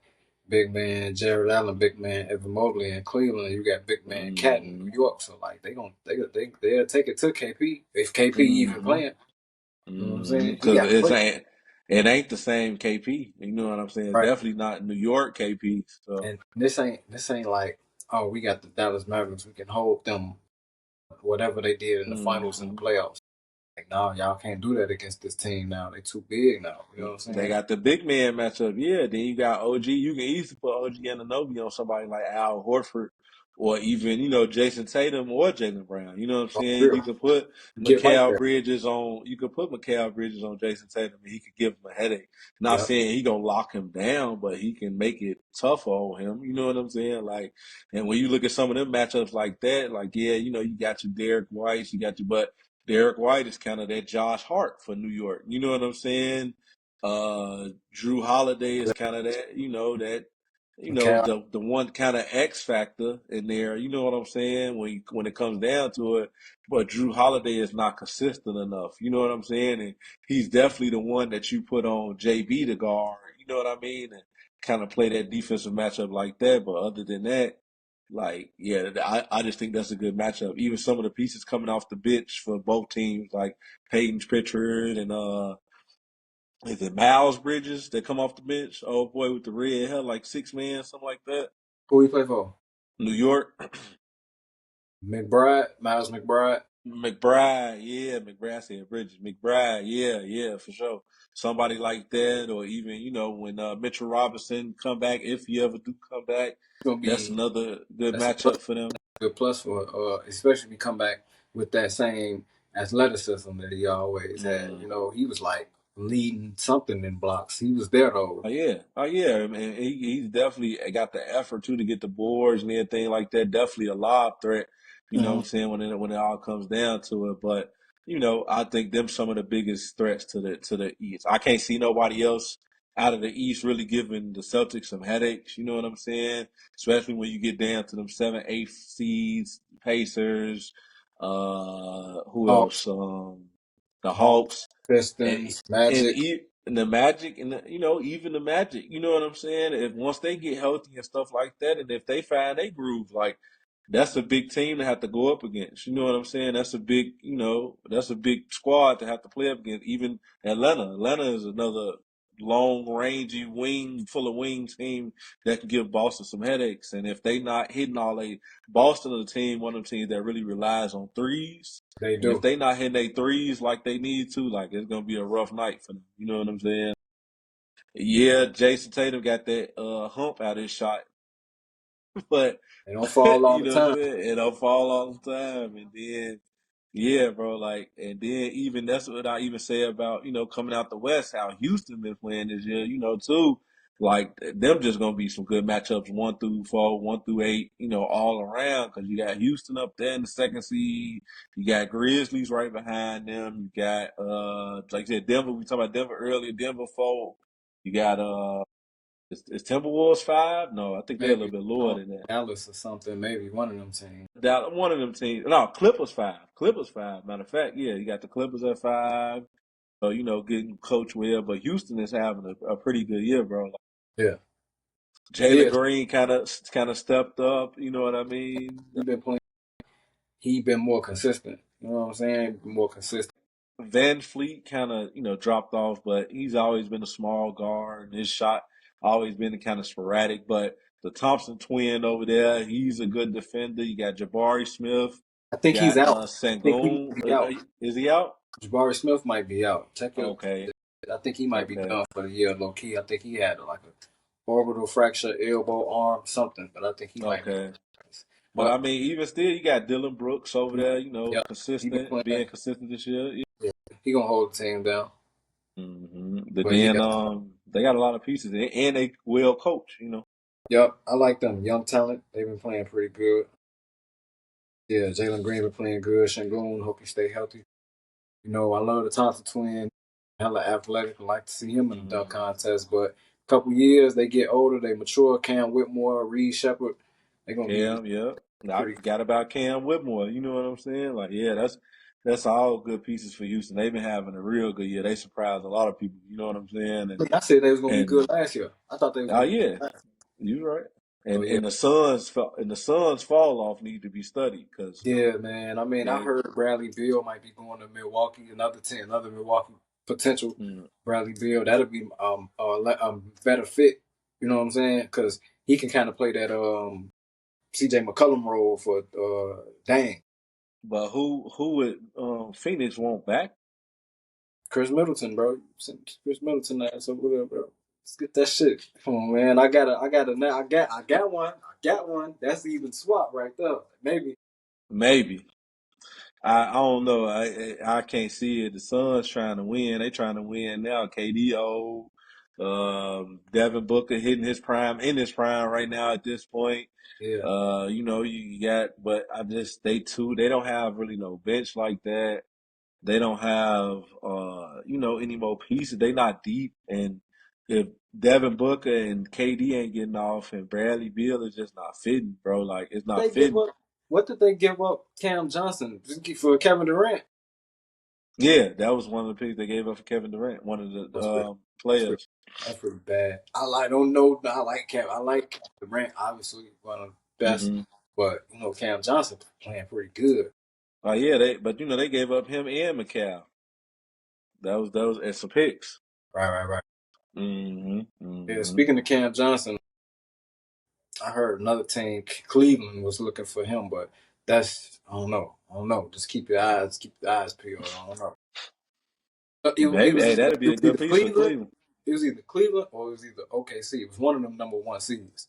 big man Jared Allen, big man Evan Mobley in Cleveland. You got big man Cat in Mm-hmm. New York. So like they'll take it to KP if KP even Mm-hmm. playing. You know what I'm saying? He Because got to play. it ain't the same KP. You know what I'm saying? It's Right. definitely not New York KP. So And this ain't like, oh, we got the Dallas Mavericks, we can hold them whatever they did in the finals and the mm-hmm. playoffs. Like, no, y'all can't do that against this team now. They too big now. You know what I'm They saying? got the big man matchup. Yeah, then you got OG. You can easily put OG Anunoby on somebody like Al Horford or even, Jason Tatum or Jalen Brown. You know what I'm Oh, saying? real. You could put Get right Mikal there. Bridges on Jason Tatum and he could give him a headache. Not Yep. saying he gonna lock him down, but he can make it tougher on him. You know what I'm saying? Like, and when you look at some of them matchups like that, like, yeah, you got your Derek White, but Derek White is kind of that Josh Hart for New York. You know what I'm saying? Drew Holiday is kind of that, McCall. the one kind of X factor in there. You know what I'm saying? When it comes down to it, but Drew Holiday is not consistent enough. You know what I'm saying? And he's definitely the one that you put on JB to guard. You know what I mean? And kind of play that defensive matchup like that. But other than that, like, yeah, I just think that's a good matchup. Even some of the pieces coming off the bench for both teams, like Peyton Pritchard and is it Miles Bridges that come off the bench? Oh boy, with the red hair, like 6 man, something like that. Who he play for? New York, McBride, Miles McBride. McBride, yeah, McBride said Bridges, McBride, yeah, for sure. Somebody like that, or even when Mitchell Robinson come back, if he ever do come back, Gonna that's be another good that's a plus, matchup for them. good plus for especially if he come back with that same athleticism that he always had. Mm. He was like leading something in blocks. He was there though. Oh yeah. I mean, he's definitely got the effort too to get the boards and everything like that. Definitely a lob threat. You know what Mm-hmm. I'm saying when it all comes down to it, but. I think them some of the biggest threats to the East. I can't see nobody else out of the East really giving the Celtics some headaches. You know what I'm saying? Especially when you get down to them 7, 8 seeds, Pacers, who Hawks, else? The Hawks, and Pistons, and, Magic. and the Magic, and even the Magic. You know what I'm saying? If once they get healthy and stuff like that, and if they find a groove, like that's a big team to have to go up against. You know what I'm saying? That's a big squad to have to play up against. Even Atlanta. Atlanta is another long rangey wing, full of wing team that can give Boston some headaches. And if they not hitting all they Boston is a team, one of the teams that really relies on threes. They And if do. they not hitting their threes like they need to, like it's gonna be a rough night for them. You know what I'm saying? Yeah, Jason Tatum got that hump out of his shot, but They don't fall all you the know what I'm time. saying? It don't fall all the time. And then, yeah, bro, and then even that's what I even say about, coming out the West, how Houston been playing this year, too. Like, them just going to be some good matchups 1 through 4, 1 through 8, all around. Because you got Houston up there in the second seed. You got Grizzlies right behind them. You got, like I said, Denver. We talked about Denver earlier. Denver 4. You got, is Timberwolves 5? No, I think they're a little Maybe bit lower than that. Dallas or something. Maybe one of them teams. That one of them teams. No, Clippers 5. Clippers 5. Matter of fact, yeah, you got the Clippers at 5. So getting coach well, but Houston is having a pretty good year, bro. Like, Yeah, they Jalen is. Green kind of stepped up. You know what I mean? He been playing. He been more consistent. You know what I'm saying? More consistent. Van Fleet kind of dropped off, but he's always been a small guard. And his shot always been kind of sporadic. But the Thompson twin over there, he's a good defender. You got Jabari Smith. I You think he's got out. I think he Sangoon. might be out. Is he out? Jabari Smith might be out. Check it. Okay. I think he might be Okay. done for the year, low key. I think he had like a orbital fracture, elbow, arm, something. But I think he might be. Okay. But But I mean, even still, you got Dylan Brooks over there. yeah, he been Being playing. consistent this year. Yeah. Yeah, he gonna hold the team down. But But then yeah, they got a lot of pieces, and they well coach. yep. I like them young talent. They've been playing pretty good. Yeah, Jalen Green been playing good. Shangoon, hope he stay healthy. I love the Thompson twin. Hella athletic. I like to see him in the dunk contest. But a couple years, they get older, they mature. Cam Whitmore, Reed Shepard, they're gonna be Cam, yeah. I pretty. forgot about Cam Whitmore. You know what I'm saying? Like, yeah, that's all good pieces for Houston. They've been having a real good year. They surprised a lot of people. You know what I'm saying? I said they was gonna be good And last year. I thought they was oh gonna be yeah, good last. you're right. So And yeah, and the Suns fall off need to be studied because yeah, man. I mean, I they. heard Bradley Beal might be going to Milwaukee. Another Milwaukee potential. Mm, Bradley Beal, that'll be better fit. You know what I'm saying? Because he can kind of play that CJ McCollum role for Dang. but who would Phoenix want back? Chris Middleton, bro. Chris Middleton, so whatever, bro. Let's get that shit. Come on, man. I got one. I got one. That's even swap right there. Maybe. Maybe. I don't know. I can't see it. The Suns trying to win. They trying to win now. KDO, Devin Booker hitting his prime in his prime right now at this point. Yeah. You got, but they don't have really no bench like that. They don't have any more pieces. They not deep, and if Devin Booker and KD ain't getting off, and Bradley Beal is just not fitting, bro. Like it's not They give fitting. up. What did they give up? Cam Johnson for Kevin Durant. Yeah, that was one of the picks they gave up for Kevin Durant, one of the That's pretty. That's pretty. players. That's pretty bad. Don't know. I like Cam. I like Kevin Durant. Obviously, one of the best. Mm-hmm. But Cam Johnson playing pretty good. Oh yeah, they gave up him and McCall. That was and some picks. Right. Mm-hmm. Yeah. Mm-hmm. Speaking of Cam Johnson, I heard another team, Cleveland, was looking for him, but that's I don't know. I don't know. Just keep your eyes peeled. I don't know. Maybe. Hey, that'd It be a was good either piece for Cleveland. Cleveland. It was either Cleveland or it was either OKC. It was one of them number one seeds.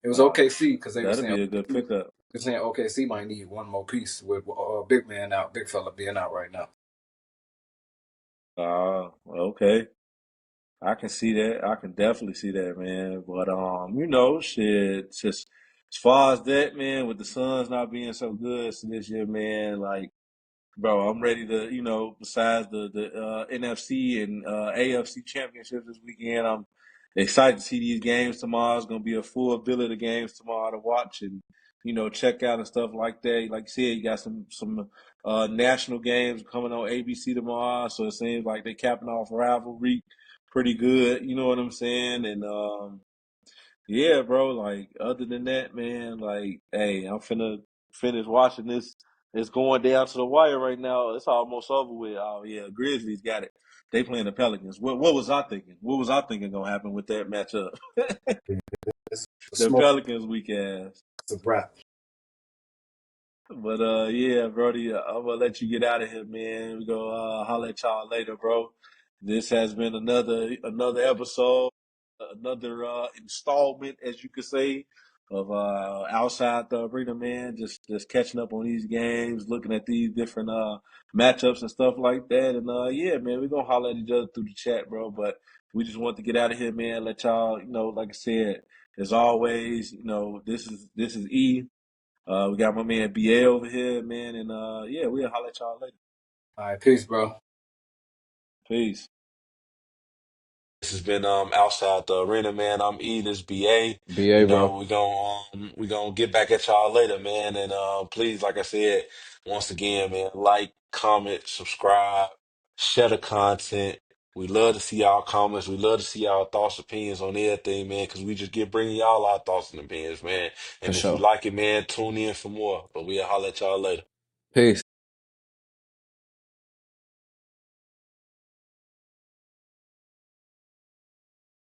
It was Uh, OKC because they were that'd saying be a good pickup. OKC might need one more piece with big man out, big fella being out right now. Okay. I can see that. I can definitely see that, man. But shit. Just as far as that, man, with the Suns not being so good this year, man, like Bro, I'm ready to, besides the NFC and AFC championships this weekend, I'm excited to see these games tomorrow. It's gonna be a full bill of the games tomorrow to watch and check out and stuff like that. Like you said, you got some national games coming on ABC tomorrow, so it seems like they're capping off rivalry pretty good. You know what I'm saying? And yeah, bro. Like other than that, man, like, hey, I'm finna finish watching this. It's going down to the wire right now. It's almost over with. Oh yeah, Grizzlies got it. They playing the Pelicans. What was I thinking? What was I thinking gonna happen with that matchup? It's a The smoke. Pelicans weak ass. It's a wrap. But yeah, Brody, I'm gonna let you get out of here, man. We go holler at y'all later, bro. This has been another episode, another installment, as you could say, of outside the arena, man. Just catching up on these games, looking at these different matchups and stuff like that. And yeah, man, we're gonna holler at each other through the chat, bro. But we just want to get out of here, man. Let y'all, like I said, as always, this is E. We got my man BA over here, man, and yeah, we'll holler at y'all later. All right, peace, bro. Peace. This has been outside the arena, man. I'm E, this BA. BA, bro. We gonna get back at y'all later, man. And please, like I said, once again, man, like, comment, subscribe, share the content. We love to see y'all comments. We love to see y'all thoughts, opinions on everything, man, because we just get bringing y'all our thoughts and opinions, man. For And if you sure. like it, man, tune in for more. But we'll holler at y'all later. Peace.